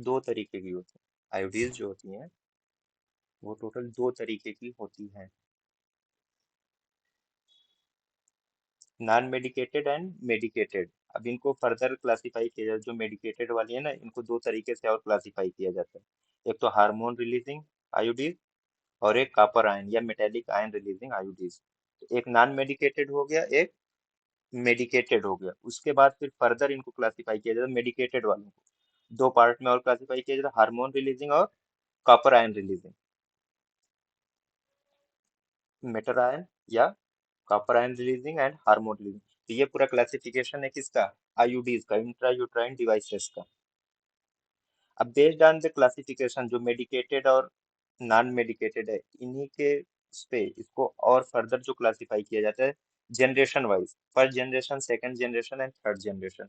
दो तरीके की होती है आयोडीज जो होती हैं, वो टोटल दो तरीके की होती हैं। Non medicated and medicated. अब इनको फर्दर क्लासिफाई किया जाए, जो मेडिकेटेड वाली है ना, इनको दो तरीके से और क्लासिफाई किया जाता है। एक तो हार्मोन रिलीजिंग आयोडीज, और एक कॉपर आयन या मेटेलिक आयन रिलीजिंग आयोडीज। तो एक नॉन मेडिकेटेड हो गया, एक मेडिकेटेड हो गया। उसके बाद फिर फर्दर इनको क्लासिफाई किया जाता है, मेडिकेटेड वालों को दो पार्ट में और क्लासिफाई किया जाता है, हार्मोन रिलीजिंग और copper ion releasing. Metal ion या copper ion releasing and hormone releasing. तो ये पूरा क्लासिफिकेशन है किसका? आईयूडीज का, इंट्रा यूट्राइन डिवाइसेस का। अब बेस्ड ऑन द क्लासिफिकेशन, जो मेडिकेटेड और नॉन मेडिकेटेड है, इन्हीं के उस पे इसको और फर्दर जो क्लासिफाई किया जाता है generation wise, first generation, second generation and third generation,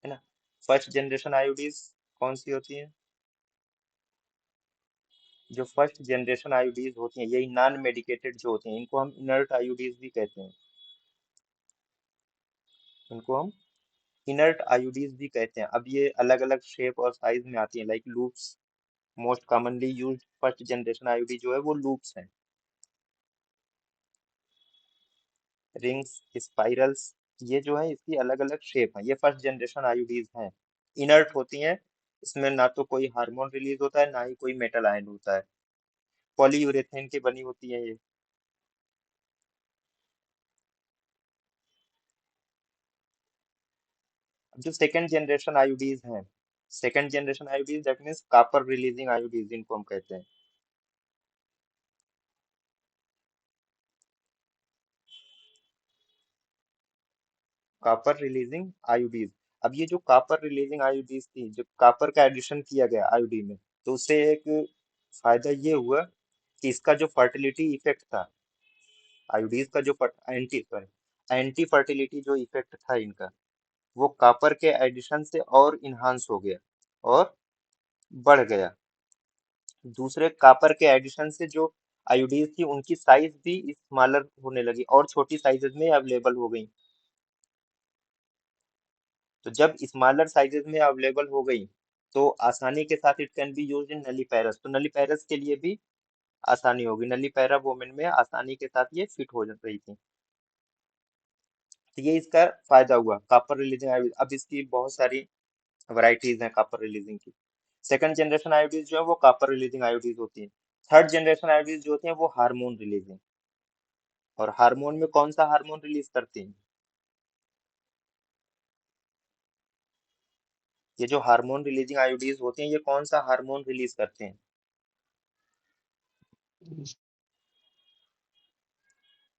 है ना। फर्स्ट जनरेशन आईयूडीज कौन सी होती है? जो फर्स्ट जनरेशन आईयूडीज होती हैं, यही नॉन मेडिकेटेड जो होती हैं, इनको हम इनर्ट आईयूडीज भी कहते हैं। इनको हम इनर्ट आईयूडीज भी कहते हैं। अब ये अलग अलग शेप और साइज में आती हैं, like loops. Most commonly used first generation IUD जो है वो लूप्स हैं। रिंग्स, स्पाइरल्स, ये जो है इसकी अलग अलग शेप है। ये फर्स्ट जनरेशन आईयूडीज हैं, इनर्ट होती हैं। इसमें ना तो कोई हार्मोन रिलीज होता है, ना ही कोई मेटल आयन होता है। पॉलीयूरेथेन की बनी होती है ये। जो सेकंड जनरेशन आईयूडीज हैं, second generation IUDs that means copper releasing IUDs इनको हम कहते हैं। Copper releasing IUDs. अब ये जो कॉपर रिलीजिंग आईयूडीज थी, जब कॉपर का एडिशन किया गया आईयूडी में, तो उससे एक फायदा ये हुआ कि इसका जो फर्टिलिटी इफेक्ट था, आयोडीज का जो एंटी सॉरी एंटी फर्टिलिटी जो इफेक्ट था इनका, वो कॉपर के एडिशन से और इन्हांस हो गया और बढ़ गया। दूसरे, कॉपर के एडिशन से जो आयोडीज थी उनकी साइज भी स्मॉलर होने लगी और छोटी साइजेस में अवेलेबल हो गई। तो जब स्मॉलर साइजेस में अवेलेबल हो गई, तो आसानी के साथ it can be use in nulliparous, तो नलीपैरस के लिए भी आसानी होगी। नलीपैरा वोमेन में आसानी के साथ ये फिट हो रही थी। तो ये इसका फायदा हुआ कॉपर रिलीजिंग आयोडीज। अब इसकी बहुत सारी वैरायटीज हैं कॉपर रिलीजिंग की। सेकंड जनरेशन आयोडीज जो है वो कॉपर रिलीजिंग आयोडीज होती है। थर्ड जनरेशन आयोडीज जो होती हैं वो हार्मोन रिलीजिंग। और हार्मोन में कौन सा हार्मोन रिलीज करती हैं? ये जो हार्मोन रिलीजिंग आयोडीज होती हैं, ये कौन सा हार्मोन रिलीज करते हैं?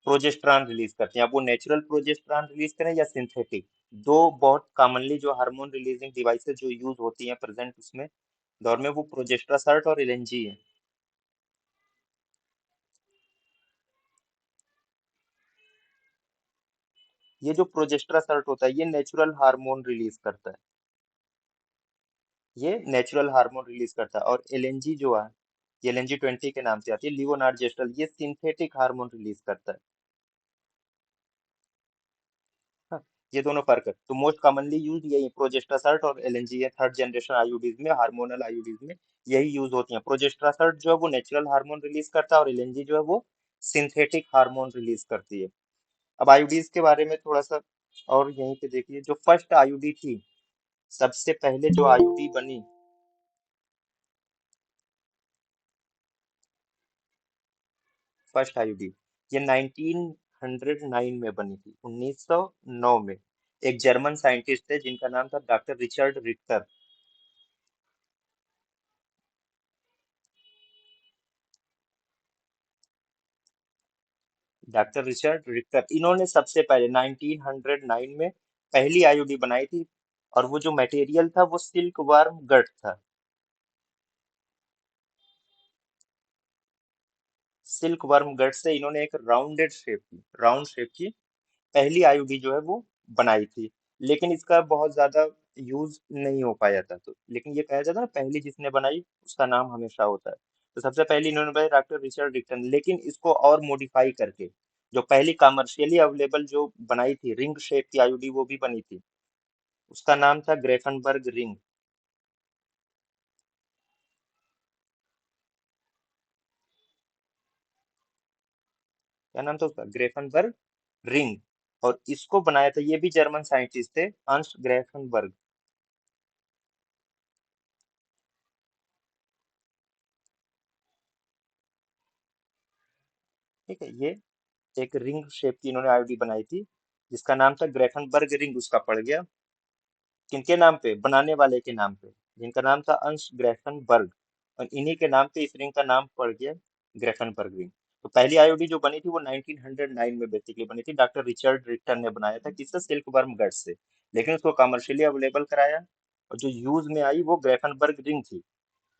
प्रोजेस्टेरॉन रिलीज करते हैं। अब वो नेचुरल प्रोजेस्टेरॉन रिलीज करें या सिंथेटिक, दो बहुत कॉमनली जो हार्मोन रिलीजिंग डिवाइसेस जो यूज होती हैं प्रेजेंट उसमें दौर में, वो प्रोजेस्टेरासर्ट और एलएनजी है। ये जो प्रोजेस्टेरासर्ट होता है, ये नेचुरल हार्मोन रिलीज करता है। ये नेचुरल हार्मोन रिलीज करता है। और एलएनजी जो है, ये एलएनजी 20 के नाम से आती है, लिवोनार्जेस्ट्रल, ये सिंथेटिक हार्मोन रिलीज करता है। हाँ, ये दोनों फर्क है। तो मोस्ट कॉमनली यूज यही प्रोजेस्टेरासर्ट और एलएनजी है। थर्ड जनरेशन आईयूडीज में, हार्मोनल आईयूडीज में यही यूज होती है। प्रोजेस्टेरासर्ट जो है वो नेचुरल हार्मोन रिलीज करता है और एलएनजी जो है वो सिंथेटिक हार्मोन रिलीज करती है। अब आईयूडीज के बारे में थोड़ा सा और यहीं पे देखिए, जो फर्स्ट आईयूडी थी, सबसे पहले जो आईयूडी बनी, फर्स्ट आईयूडी, ये 1909 में बनी थी, 1909 में। एक जर्मन साइंटिस्ट थे जिनका नाम था doctor Richard Richter. Doctor Richard Richter, इन्होंने सबसे पहले 1909 में पहली आईयूडी बनाई थी। और वो जो मटेरियल था वो सिल्क वर्म गट था। सिल्क वर्म गट से इन्होंने एक राउंडेड शेप की, राउंड शेप की पहली आईयूडी जो है वो बनाई थी। लेकिन इसका बहुत ज्यादा यूज नहीं हो पाया था। तो लेकिन ये कहा जाता है ना, पहली जिसने बनाई उसका नाम हमेशा होता है। तो सबसे पहले इन्होंने बनाई डॉक्टर रिचर्ड डिक्सन, लेकिन इसको और मॉडिफाई करके जो पहली कमर्शियली अवेलेबल जो बनाई थी रिंग शेप की आईयूडी, वो भी बनी थी। उसका नाम था ग्रेफनबर्ग रिंग। क्या नाम था उसका, ग्रेफनबर्ग रिंग। और इसको बनाया था, ये भी जर्मन साइंटिस्ट थे, अंश ग्रेफनबर्ग। ठीक है, ये एक रिंग शेप की इन्होंने आईडी बनाई थी, जिसका नाम था ग्रेफनबर्ग रिंग, उसका पड़ गया किनके नाम पे, बनाने वाले के नाम पे, जिनका नाम था अंश ग्रेफनबर्ग। और इन्हीं के नाम पे इस रिंग का नाम पड़ गया ग्रेफनबर्ग रिंग। तो पहली आईओडी जो बनी थी वो 1909 में बेसिकली बनी थी, डॉक्टर रिचर्ड रिक्टर ने बनाया था, किससे, सिल्कवर्म गट से। लेकिन उसको कमर्शियली अवेलेबल कराया, और जो यूज में आई वो ग्रेफनबर्ग रिंग थी।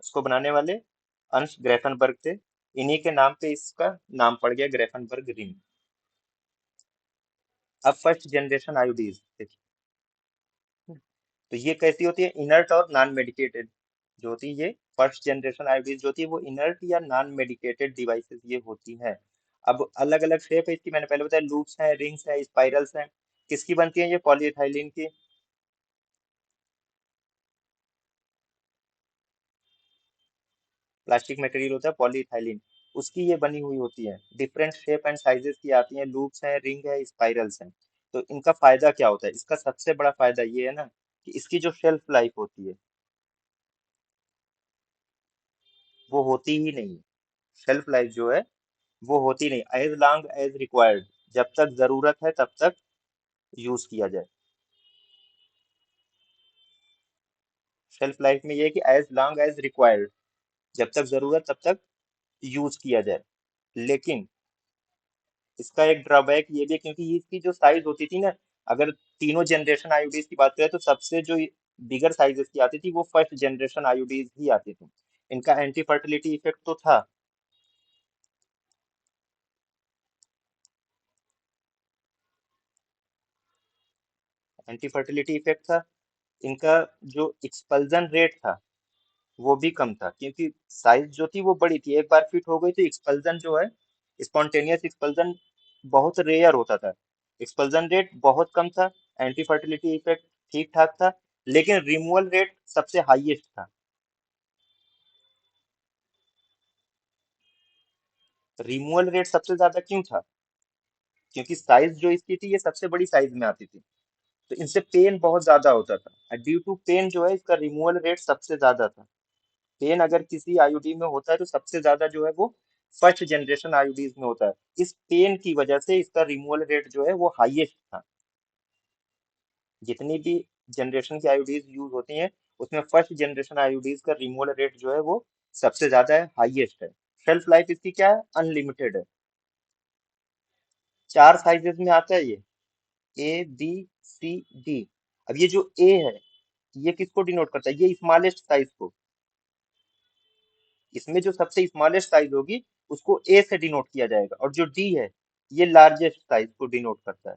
उसको बनाने वाले अंश ग्रेफनबर्ग थे, इन्हीं के नाम पे इसका नाम पड़ गया ग्रेफनबर्ग रिंग। अब फर्स्ट जनरेशन आईओडीज देखिए। तो ये कैसी होती है, इनर्ट और नॉन मेडिकेटेड जो होती है, ये फर्स्ट जनरेशन आईओडीज जो होती है वो इनर्ट या नॉन मेडिकेटेड डिवाइसेस ये होती हैं। अब अलग अलग शेप है इसकी, मैंने पहले बताया, लूप्स हैं, रिंग्स हैं, स्पाइरल्स हैं। किसकी बनती है ये, पॉलीइथाइलिन की। प्लास्टिक मटेरियल होता है पॉलीइथाइलिन, उसकी ये बनी हुई होती है। डिफरेंट शेप एंड साइजेस की आती हैं, लूप्स हैं, रिंग है, स्पाइरल्स हैं। तो इनका फायदा क्या होता है, इसका सबसे बड़ा फायदा ये है ना, कि इसकी जो शेल्फ लाइफ होती है वो होती ही नहीं। शेल्फ लाइफ जो है वो होती नहीं, एज लॉन्ग एज रिक्वायर्ड, जब तक जरूरत है तब तक यूज किया जाए। शेल्फ लाइफ में ये है कि एज लॉन्ग एज रिक्वायर्ड, जब तक जरूरत तब तक यूज किया जाए। लेकिन इसका एक ड्रॉबैक ये भी है, क्योंकि इसकी जो साइज होती थी ना, अगर तीनों जनरेशन आईओडीज की बात करें तो सबसे जो बिगर साइजेस की आती थी वो फर्स्ट जनरेशन आईओडीज ही आती थी। इनका एंटी फर्टिलिटी इफेक्ट तो था। एंटी फर्टिलिटी इफेक्ट था। इनका जो एक्सपल्जन रेट था वो भी कम था, क्योंकि साइज जो थी वो बड़ी थी, एक बार फिट हो गई तो एक्सपल्जन जो है, स्पॉन्टेनियस एक्सपल्जन बहुत रेयर होता था। एक्सपल्जन रेट बहुत कम था। एंटी फर्टिलिटी इफेक्ट ठीक ठाक था। लेकिन रिमूवल रेट सबसे हाईएस्ट था। रिमूवल रेट सबसे ज्यादा क्यों था, क्योंकि साइज जो इसकी थी ये सबसे बड़ी साइज में आती थी, तो इनसे पेन बहुत ज्यादा होता था। ड्यू टू पेन जो है इसका रिमूवल रेट सबसे ज्यादा था। पेन अगर किसी आईओडी में होता है तो सबसे ज्यादा जो है वो फर्स्ट जनरेशन आईओडीज में होता है। इस पेन की वजह से इसका रिमूवल रेट जो है वो हाईएस्ट था। जितनी भी जनरेशन की आईओडीज यूज होती हैं उसमें फर्स्ट जनरेशन आईओडीज का रिमूवल रेट जो है वो सबसे ज्यादा है, हाईएस्ट है। शेल्फ लाइफ इसकी क्या है, अनलिमिटेड है। चार साइजेस में आता है ये, ए बी सी डी। अब ये जो ए है ये किसको डिनोट करता है, ये स्मॉलेस्ट साइज को। इसमें जो सबसे स्मॉलेस्ट साइज होगी उसको ए से डिनोट किया जाएगा, और जो डी है ये लार्जेस्ट साइज को डिनोट करता है।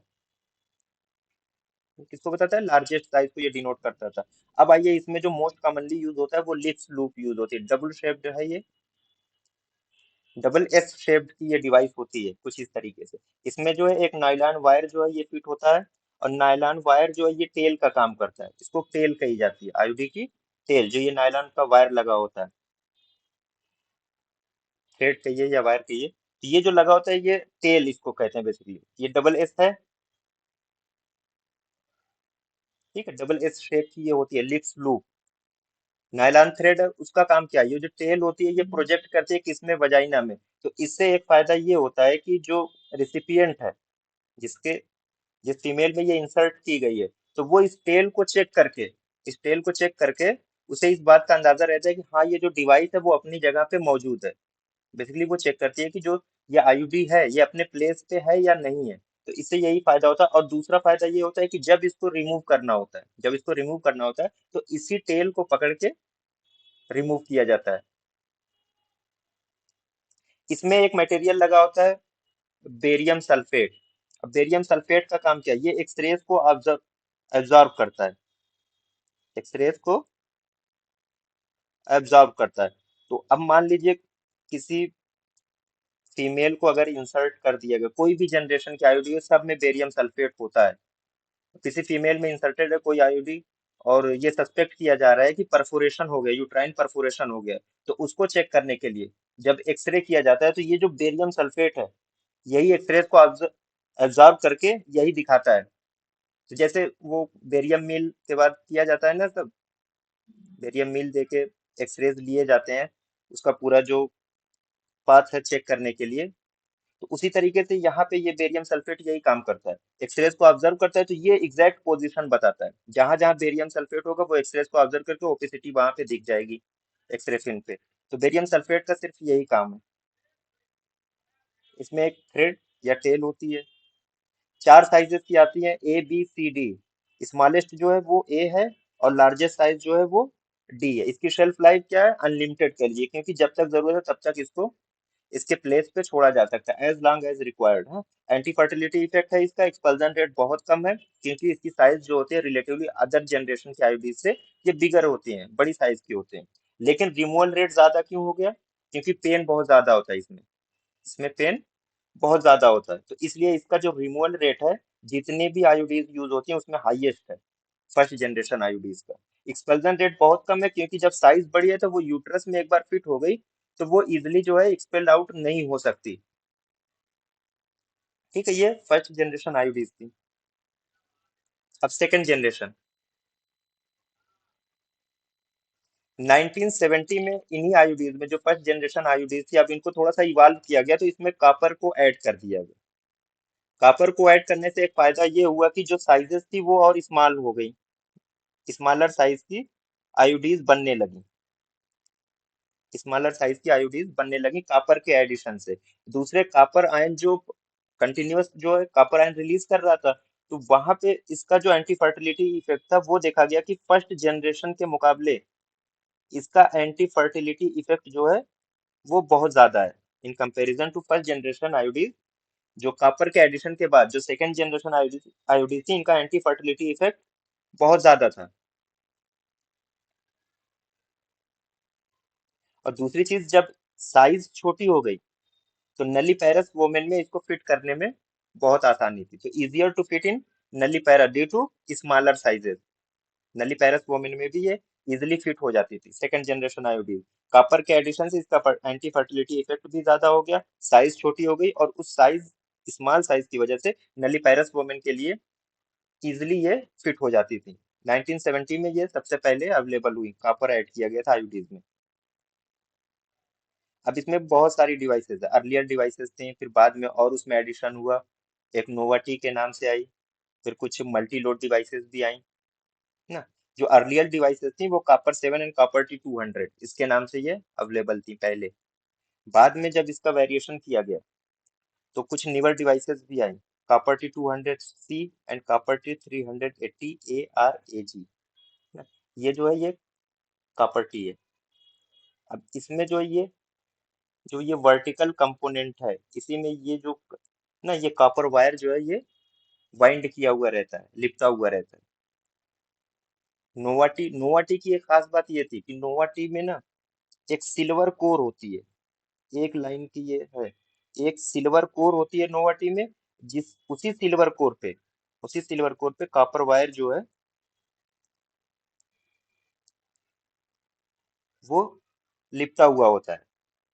तो किसको बताता है, लार्जेस्ट साइज को ये डिनोट करता था। अब आइए, इसमें जो मोस्ट कॉमनली यूज होता है वो लिप्स लूप यूज होती है। डबल शेप्ड है ये, डबल एस शेप्ड की ये डिवाइस होती है कुछ इस तरीके से। इसमें जो है एक नायलॉन वायर जो है ये फिट होता है, और नायलॉन वायर जो है ये टेल का काम करता है, इसको टेल कही जाती है आईओडी की। टेल जो ये नायलॉन का वायर लगा होता है, थ्रेड कहिए या वायर कहिए, तो ये जो लगा होता है ये टेल इसको कहते हैं बेसिकली। ये डबल एस है, ठीक है, डबल एस शेप की ये होती है लिप्स लूप। नायलॉन थ्रेड उसका काम क्या है, ये जो टेल होती है ये प्रोजेक्ट करती है किसमें, वजाइना में। तो इससे एक फायदा ये होता है कि जो रिसिपिएंट है, जिसके जिस फीमेल में ये इंसर्ट की गई है, तो वो इस टेल को चेक करके, इस टेल को चेक करके उसे इस बात का अंदाजा रहता है कि हाँ ये जो डिवाइस है वो अपनी जगह पे मौजूद है। बेसिकली वो चेक करती है कि जो ये आईयूडी है ये अपने प्लेस पे है या नहीं है। तो इससे यही फायदा होता है। और दूसरा फायदा ये होता है कि जब इसको रिमूव करना होता है, जब इसको रिमूव करना होता है तो इसी टेल को पकड़ के रिमूव किया जाता है। इसमें एक मटेरियल लगा होता है, बेरियम सल्फेट। अब बेरियम सल्फेट का काम क्या है, ये एक्सरेज को ऑब्जर्व एब्जॉर्ब करता है, एक्सरेज को एब्जॉर्ब करता है। तो अब मान लीजिए किसी फीमेल को अगर इंसर्ट कर दिया गया, कोई भी जनरेशन की आईओडी सब में बेरियम सल्फेट होता है। किसी फीमेल में इंसर्टेड है कोई आईओडी, और ये सस्पेक्ट किया जा रहा है कि परफोरेशन हो गया, यूट्राइन परफोरेशन हो गया, तो उसको चेक करने के लिए जब एक्सरे किया जाता है तो ये जो बेरियम सल्फेट है यही एक्सरेज को एब्जॉर्ब करके यही दिखाता है। तो जैसे वो बेरियम मील के बाद किया जाता है ना सब, बेरियम मील देके एक्सरेज लिए जाते हैं उसका पूरा जो पाथ है चेक करने के लिए। तो उसी तरीके से यहाँ पे ये बेरियम सल्फेट यही काम करता है, एक्सरेज को ऑब्जर्व करता है, तो ये एग्जैक्ट पोजीशन बताता है जहां जहां बेरियम सल्फेट होगा, वो एक्सरेज को ऑब्जर्व करके ओपेसिटी वहां पे दिख जाएगी एक्सरे फिल्म पे। तो बेरियम सल्फेट का सिर्फ यही काम है। इसमें एक थ्रेड या टेल होती है। चार साइजेस की आती है, A B C D। Smallest जो है वो ए है, और लार्जेस्ट साइज जो है वो डी है। इसकी शेल्फ लाइफ क्या है, अनलिमिटेड के लिए, क्योंकि जब तक जरूरत है तब तक इसको इसके प्लेस पे छोड़ा जा सकता है, एज लॉन्ग एज रिक्वायर्ड है। एंटी फर्टिलिटी इफेक्ट है इसका, एक्सपल्जन रेट बहुत कम है, क्योंकि इसकी साइज जो होती है रिलेटिवली अदर जनरेशन के आईडी से ये बिगर होती हैं, बड़ी साइज की होते हैं। लेकिन रिमूवल रेट ज्यादा क्यों हो गया, क्योंकि पेन बहुत ज्यादा होता है इसमें। इसमें पेन बहुत ज्यादा होता है, तो इसलिए इसका जो रिमूवल रेट है जितने भी आईओडीज यूज होती हैं उसमें हाईएस्ट है फर्स्ट जनरेशन आईओडीज का। एक्सपल्जन रेट बहुत कम है, क्योंकि जब साइज बड़ी है तो वो यूट्रस में एक बार फिट हो गई तो वो इजिली जो है एक्सपेल्ड आउट नहीं हो सकती। ठीक है, ये फर्स्ट जनरेशन आईओडीज थी। अब सेकंड जनरेशन 1970 में इन्हीं आईओडीज में, जो फर्स्ट जनरेशन आईओडीज थी, अब इनको थोड़ा सा इवाल्व किया गया, तो इसमें कॉपर को ऐड कर दिया गया। कॉपर को ऐड करने से एक फायदा ये हुआ कि जो साइजेस थी वो और स्मॉल हो गई, स्मॉलर साइज की आईओडीज बनने लगी, स्मॉलर साइज की आईओडीज बनने लगी कॉपर के एडिशन से। दूसरे कॉपर आयन जो कंटिन्यूअस जो है कॉपर आयन रिलीज कर रहा था, तो वहां पे इसका जो एंटी फर्टिलिटी इफेक्ट था वो देखा गया कि फर्स्ट जनरेशन के मुकाबले इसका एंटी फर्टिलिटी इफेक्ट जो है वो बहुत ज्यादा है, in comparison to first generation IUDs. जो कॉपर के एडिशन के बाद जो सेकंड जनरेशन आयोडीज आयोडीज थी, इनका एंटी फर्टिलिटी इफेक्ट बहुत ज्यादा था। और दूसरी चीज, जब साइज छोटी हो गई तो नलीपैरस वोमेन में इसको फिट करने में बहुत आसानी थी, तो easier to fit in nullipara due to smaller sizes. Nulliparous women में भी ये इजिली फिट हो जाती थी सेकंड जनरेशन आयोडीन। कॉपर के एडिशन से इसका एंटी फर्टिलिटी इफेक्ट भी ज्यादा हो गया, साइज छोटी हो गई, और उस साइज स्मॉल साइज की वजह से नलीपैरस वोमेन के लिए इजिली ये फिट हो जाती थी। 1970 में ये सबसे पहले अवेलेबल हुई, कॉपर ऐड किया गया था आयोडीज में। अब इसमें बहुत सारी डिवाइसेस है, अर्लियर डिवाइसेस थी, फिर बाद में और उसमें एडिशन हुआ, एक नोवाटी के नाम से आई, फिर कुछ मल्टी लोड डिवाइसेस भी आई ना। जो अर्लियर डिवाइसेस थी वो कॉपर 7 एंड कॉपर T200 इसके नाम से ये अवेलेबल थी पहले। बाद में जब इसका वेरिएशन किया गया तो कुछ न्यूअर डिवाइसेस भी आई, copper T200C and copper T380 ARAG। ये जो है ये कॉपर टी है। अब इसमें जो ये वर्टिकल कंपोनेंट है, इसी में ये जो ना ये कॉपर वायर जो है ये वाइंड किया हुआ रहता है, लिपटा हुआ रहता है। नोवाटी नोवाटी की एक खास बात ये थी कि नोवाटी में ना एक सिल्वर कोर होती है, एक लाइन की ये है, एक सिल्वर कोर होती है नोवाटी में, जिस उसी सिल्वर कोर पे कॉपर वायर जो है वो लिपटा हुआ होता है।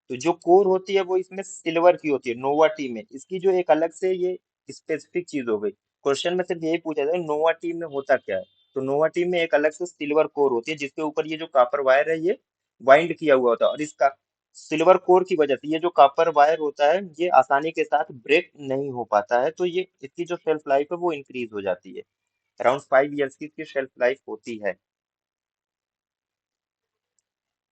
तो जो कोर होती है वो इसमें सिल्वर की होती है नोवा टी में, इसकी जो एक अलग से ये स्पेसिफिक चीज हो गई। क्वेश्चन में सिर्फ यही पूछा जाए नोवा टी में होता क्या है, तो नोवा टी में एक अलग से सिल्वर कोर होती है जिसके ऊपर ये जो कॉपर वायर है ये वाइंड किया हुआ होता है, और इसका सिल्वर कोर की वजह से ये जो कॉपर वायर होता है ये आसानी के साथ ब्रेक नहीं हो पाता है, तो ये इसकी जो शेल्फ लाइफ है वो इंक्रीज हो जाती है। अराउंड 5 ईयर्स की इसकी शेल्फ लाइफ होती है।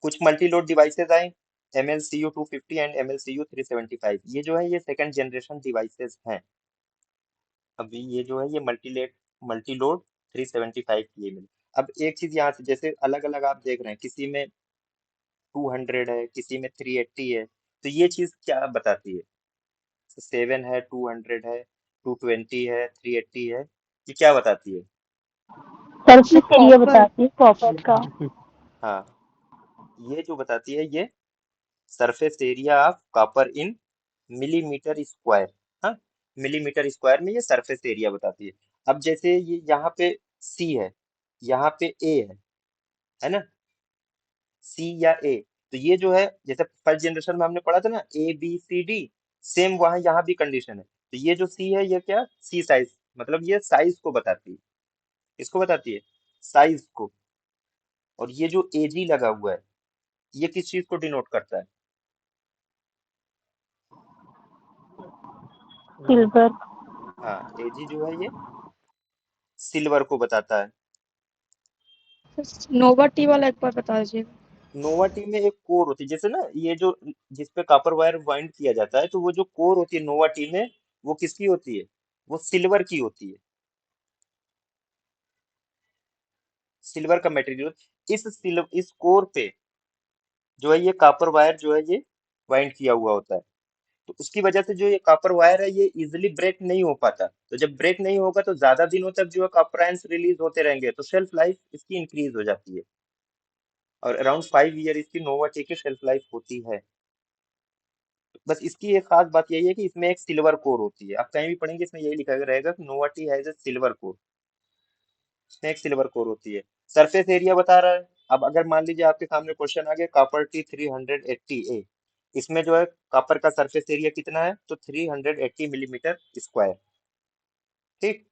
कुछ मल्टी लोड डिवाइसेस आए, MLCU 250 एंड MLCU 375, ये जो है ये सेकंड जनरेशन डिवाइसेस हैं। अभी ये जो है ये मल्टी लोड 375 की ये मिली। अब एक चीज यहाँ से, जैसे अलग अलग आप देख रहे हैं, किसी में 200 है, किसी में 380 है, तो ये चीज क्या बताती है, 7 है, 200 है, 220 है, 380 है, ये क्या बताती है। Surface area copper. बताती है कॉपर का। हाँ, ये जो बताती है ये surface area of copper in millimetre square. हाँ, मिलीमीटर स्क्वायर में ये सरफेस एरिया बताती है। अब जैसे ये यहाँ पे सी है, यहाँ पे ए है ना, सी या ए, तो ये जो है जैसे फर्स्ट जनरेशन में हमने पढ़ा था ना, A B C D, same वहां यहाँ भी कंडीशन है। तो ये जो सी है ये क्या, सी साइज, मतलब ये साइज को बताती है। इसको बताती है, साइज को। और ये जो एजी लगा हुआ है, ये किस चीज को डिनोट करता है? सिल्वर। हाँ, एजी जो है ये सिल्वर को बताता है। नोवा टी वाला एक बार बता दीजिए। नोवा टी में एक कोर होती है, जैसे ना ये जो जिस पे कॉपर वायर वाइंड किया जाता है, तो वो जो कोर होती है नोवा टी में, वो किसकी होती है? वो सिल्वर की होती है। सिल्वर का मटेरियल, इस कोर पे जो है ये कॉपर वायर जो है ये वाइंड किया हुआ होता है। तो उसकी वजह से जो ये कॉपर वायर है ये इजिली ब्रेक नहीं हो पाता। तो जब ब्रेक नहीं होगा तो ज्यादा दिनों तक जो है कॉपर आयंस रिलीज होते रहेंगे, तो शेल्फ लाइफ इसकी इंक्रीज हो जाती है। और अराउंड 5 ईयर इसकी नोवा टी की शेल्फ लाइफ होती है। बस इसकी एक खास बात यही है कि इसमें एक सिल्वर कोर होती है। आप कहीं भी पढ़ेंगे इसमें यही लिखा रहेगा कि Nova T has a silver core. इसमें एक सिल्वर कोर होती है। सरफेस एरिया बता रहा है। अब अगर मान लीजिए आपके सामने क्वेश्चन आ गया कॉपर टी 380 ए, इसमें जो है कॉपर का सरफेस एरिया कितना है, तो 380 मिलीमीटर स्क्वायर। ठीक।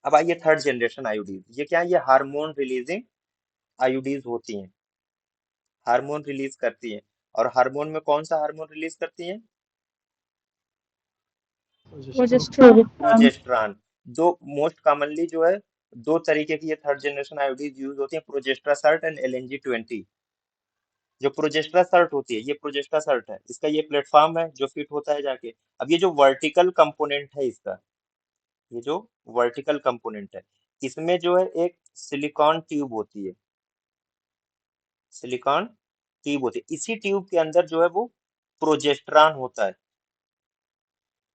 अब आइए थर्ड जनरेशन आयोडीज, ये क्या है? ये हार्मोन रिलीजिंग आयोडीज होती हैं। हार्मोन रिलीज करती हैं। और हार्मोन में कौन सा हार्मोन रिलीज करती हैं? प्रोजेस्टेरॉन। प्रोजेस्टेरॉन। प्रोजेस्ट्रान। दो मोस्ट कॉमनली जो है, दो तरीके की ये थर्ड जनरेशन आयोडीज यूज होती है, प्रोजेस्ट्रासर्ट एंड LNG-20। जो प्रोजेस्ट्रा सर्ट होती है, ये प्रोजेस्ट्रा सर्ट है, इसका ये प्लेटफॉर्म है जो फिट होता है जाके। अब ये जो वर्टिकल कंपोनेंट है इसका, ये जो वर्टिकल कंपोनेंट है, इसमें जो है एक सिलिकॉन ट्यूब होती है। सिलिकॉन ट्यूब होती है, इसी ट्यूब के अंदर जो है वो प्रोजेस्ट्रान होता है।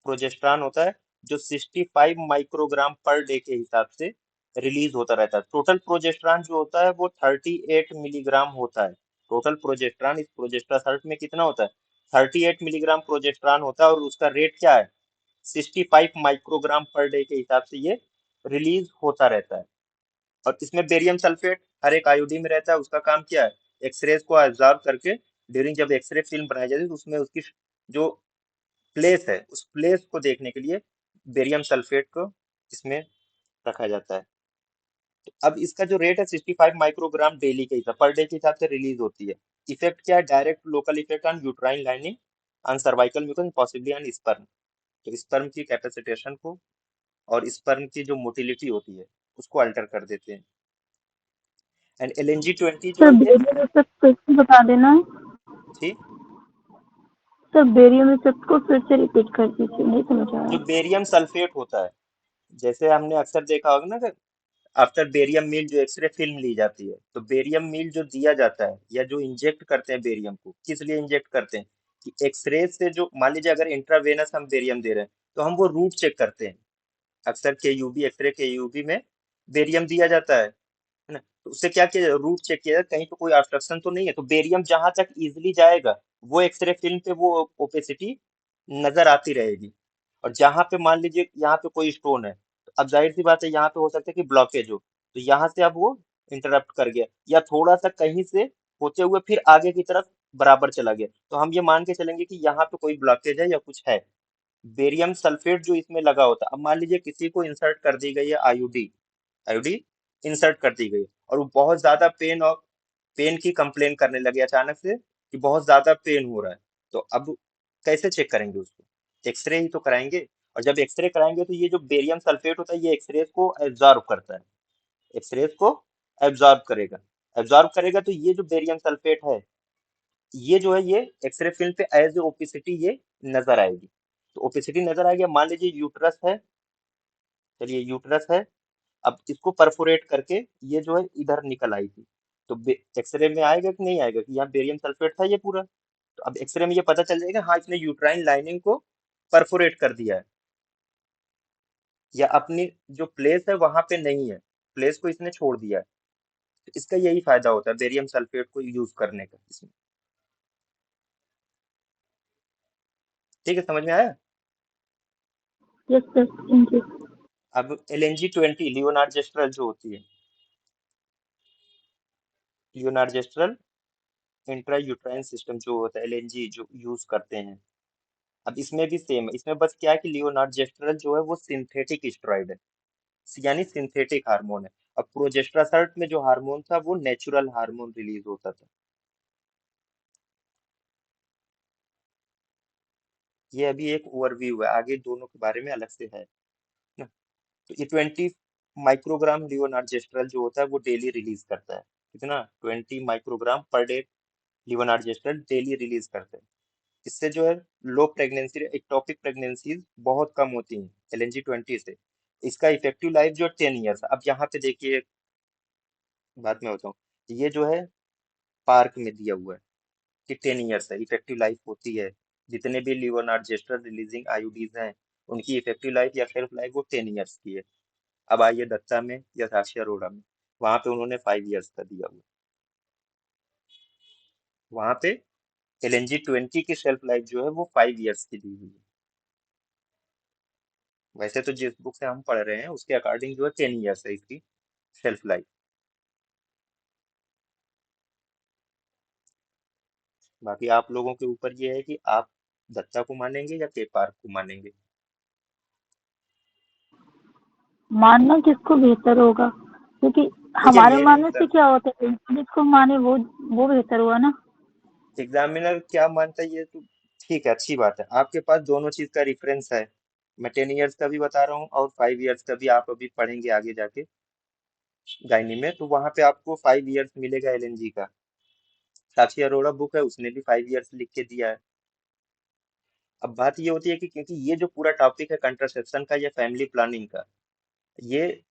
प्रोजेस्ट्रान होता है जो 65 माइक्रोग्राम पर डे के हिसाब से रिलीज होता रहता है। टोटल प्रोजेस्ट्रान जो होता है वो 38 मिलीग्राम होता है। टोटल प्रोजेस्ट्रान इस प्रोजेस्ट्रासर्ट में कितना होता है? 38 मिलीग्राम प्रोजेस्ट्रान होता है, और उसका रेट क्या है? 65 माइक्रोग्राम पर डे के हिसाब से ये रिलीज होता रहता है। और इसमें बेरियम सल्फेट हर एक आयोडीन में रहता है। उसका काम क्या है? एक्सरेज को एब्जॉर्ब करके, ड्यूरिंग जब एक्सरे फिल्म बनाई जाती है तो उसमें उसकी जो प्लेस है, उस प्लेस को देखने के लिए बेरियम सल्फेट को इसमें रखा जाता है। तो अब इसका जो रेट है 65 माइक्रोग्राम डेली के हिसाब, पर डे के हिसाब से रिलीज होती है। इफेक्ट क्या है? Direct local effect on uterine lining, on cervical mucus, possibly on sperm. तो स्पर्म की कैपेसिटेशन को और स्पर्म की जो मोटिलिटी होती है उसको अल्टर कर देते हैं। एंड LNG-20 जो सर है ये, बेरियम इफेक्ट फिर से बता देना। ठीक। सर बेरियम इफेक्ट को फिर से रिपीट कर दीजिए, नहीं समझ जो आया। बेरियम सल्फेट होता है, जैसे हमने अक्सर देखा होगा ना, आफ्टर बेरियम मील जो एक्सरे फिल्म ली जाती है, तो बेरियम मील जो दिया जाता है या जो इंजेक्ट करते हैं बेरियम को, किस लिए इंजेक्ट करते हैं? कि एक्सरे से जो मान लीजिए अगर इंट्रावेनस हम बेरियम दे रहे हैं, तो हम वो रूट चेक करते हैं। अक्सर KUB, एक्सरे KUB में बेरियम दिया जाता है ना? तो उससे क्या किया जाए? रूट चेक किया जाए कहीं पे कोई ऑब्स्ट्रक्शन तो नहीं है। तो बेरियम जहां तक इजिली जाएगा, वो एक्सरे फिल्म पे वो ओपेसिटी नजर आती रहेगी। और जहां पे मान लीजिए यहाँ पे कोई स्टोन है, तो अब जाहिर सी बात है यहाँ पे हो सकता है कि ब्लॉकेज हो, तो यहाँ से अब वो इंटरप्ट कर गया, या थोड़ा सा कहीं से होते हुए फिर आगे की तरफ बराबर चला गया, तो हम ये मान के चलेंगे कि यहाँ पे कोई ब्लॉकेज है या कुछ है। बेरियम सल्फेट जो इसमें लगा होता है, अब मान लीजिए किसी को इंसर्ट कर दी गई है आईयूडी, आईयूडी इंसर्ट कर दी गई, और वो बहुत ज्यादा पेन की कंप्लेन करने लगे अचानक से कि बहुत ज्यादा पेन हो रहा है। तो अब कैसे चेक करेंगे उसको? एक्सरे ही तो कराएंगे। और जब एक्सरे कराएंगे तो ये जो बेरियम सल्फेट होता है ये एक्सरेज को एब्जॉर्ब करता है। एक्सरेज को एब्जॉर्ब करेगा। एब्जॉर्ब करेगा तो ये जो बेरियम सल्फेट है, ये जो है ये एक्सरे फिल्म पे एज ए ओपेसिटी ये नजर आएगी। तो ओपेसिटी नजर आएगी। अब मान लीजिए यूट्रस है, चलिए यूट्रस है, अब इसको परफोरेट करके ये जो है इधर निकल आई थी, तो एक्सरे में आएगा कि नहीं आएगा कि यहाँ बेरियम सल्फेट था ये पूरा? तो अब एक्सरे में ये पता चल जाएगा, हाँ इसने यूट्राइन लाइनिंग को परफोरेट कर दिया है, या अपनी जो प्लेस है वहां पे नहीं है, प्लेस को इसने छोड़ दिया है। तो इसका यही फायदा होता है बेरियम सल्फेट को यूज करने का इसमें। ठीक है, समझ में आया? Yes sir, thank you. अब LNG-20 लियोनार्ड जो होती है, लियोनार्ड इंट्रा यूट्राइन सिस्टम जो होता है, LNG जो यूज करते हैं, अब इसमें भी सेम है, इसमें बस क्या है कि लियोनार्ड जो है वो सिंथेटिक स्टेरॉइड है, यानी सिंथेटिक हार्मोन है। अब प्रोजेस्टेरोन में जो हार्मोन था वो नेचुरल हार्मोन रिलीज होता था। ये अभी एक ओवरव्यू है, आगे दोनों के बारे में अलग से है ना। तो ये 20 माइक्रोग्राम लियोनार्ड जो होता है वो डेली रिलीज करता है। कितना? 20 microgram per day Leonard daily release करते हैं। इससे जो है लो प्रेगनेंसी एक्टोपिक प्रेगनेंसीज बहुत कम होती हैं LNG-20 से। इसका इफेक्टिव लाइफ जो 10 ईयर्स। अब यहाँ पे देखिए एक बात मैं बताऊँ, ये जो है पार्क में दिया हुआ है कि 10 ईयर्स है इफेक्टिव लाइफ होती है। जितने भी लियोनार्ड रिलीजिंग आईयूडीज हैं उनकी इफेक्टिव लाइफ या शेल्फ लाइफ वो 10 ईयर्स की है। अब आइए दत्ता में या साक्षी अरोड़ा में, वहां पे उन्होंने 5 ईयर्स का दिया हुआ। वहां पे LNG-20 की शेल्फ लाइफ जो है वो 5 ईयर्स की दी हुई है। वैसे तो जिस बुक से हम पढ़ रहे हैं उसके अकॉर्डिंग जो है 10 ईयर्स है इसकी शेल्फ लाइफ। बाकी आप लोगों के ऊपर ये है कि आप दत्ता को मानेंगे या के पार्क को मानेंगे। मानना किसको बेहतर होगा, क्योंकि देखिए हमारे मेरे मानने से हिसाब क्या होता है, जिसको माने वो बेहतर हुआ ना। एग्जामिनर क्या मानता है ये तो ठीक है, अच्छी बात है, आपके पास दोनों चीज का रिफरेंस है। मैं 10 ईयर्स का भी बता रहा हूँ और 5 ईयर्स का भी, आप अभी पढ़ेंगे आगे जाके गाइनी में, तो वहां पे आपको 5 ईयर्स मिलेगा LNG का। साक्षी अरोड़ा बुक है उसने भी 5 ईयर्स लिख के दिया है। अब बात ये होती है कि क्योंकि ये जो पूरा टॉपिक है कंट्रासेप्शन का या फैमिली प्लानिंग का, ये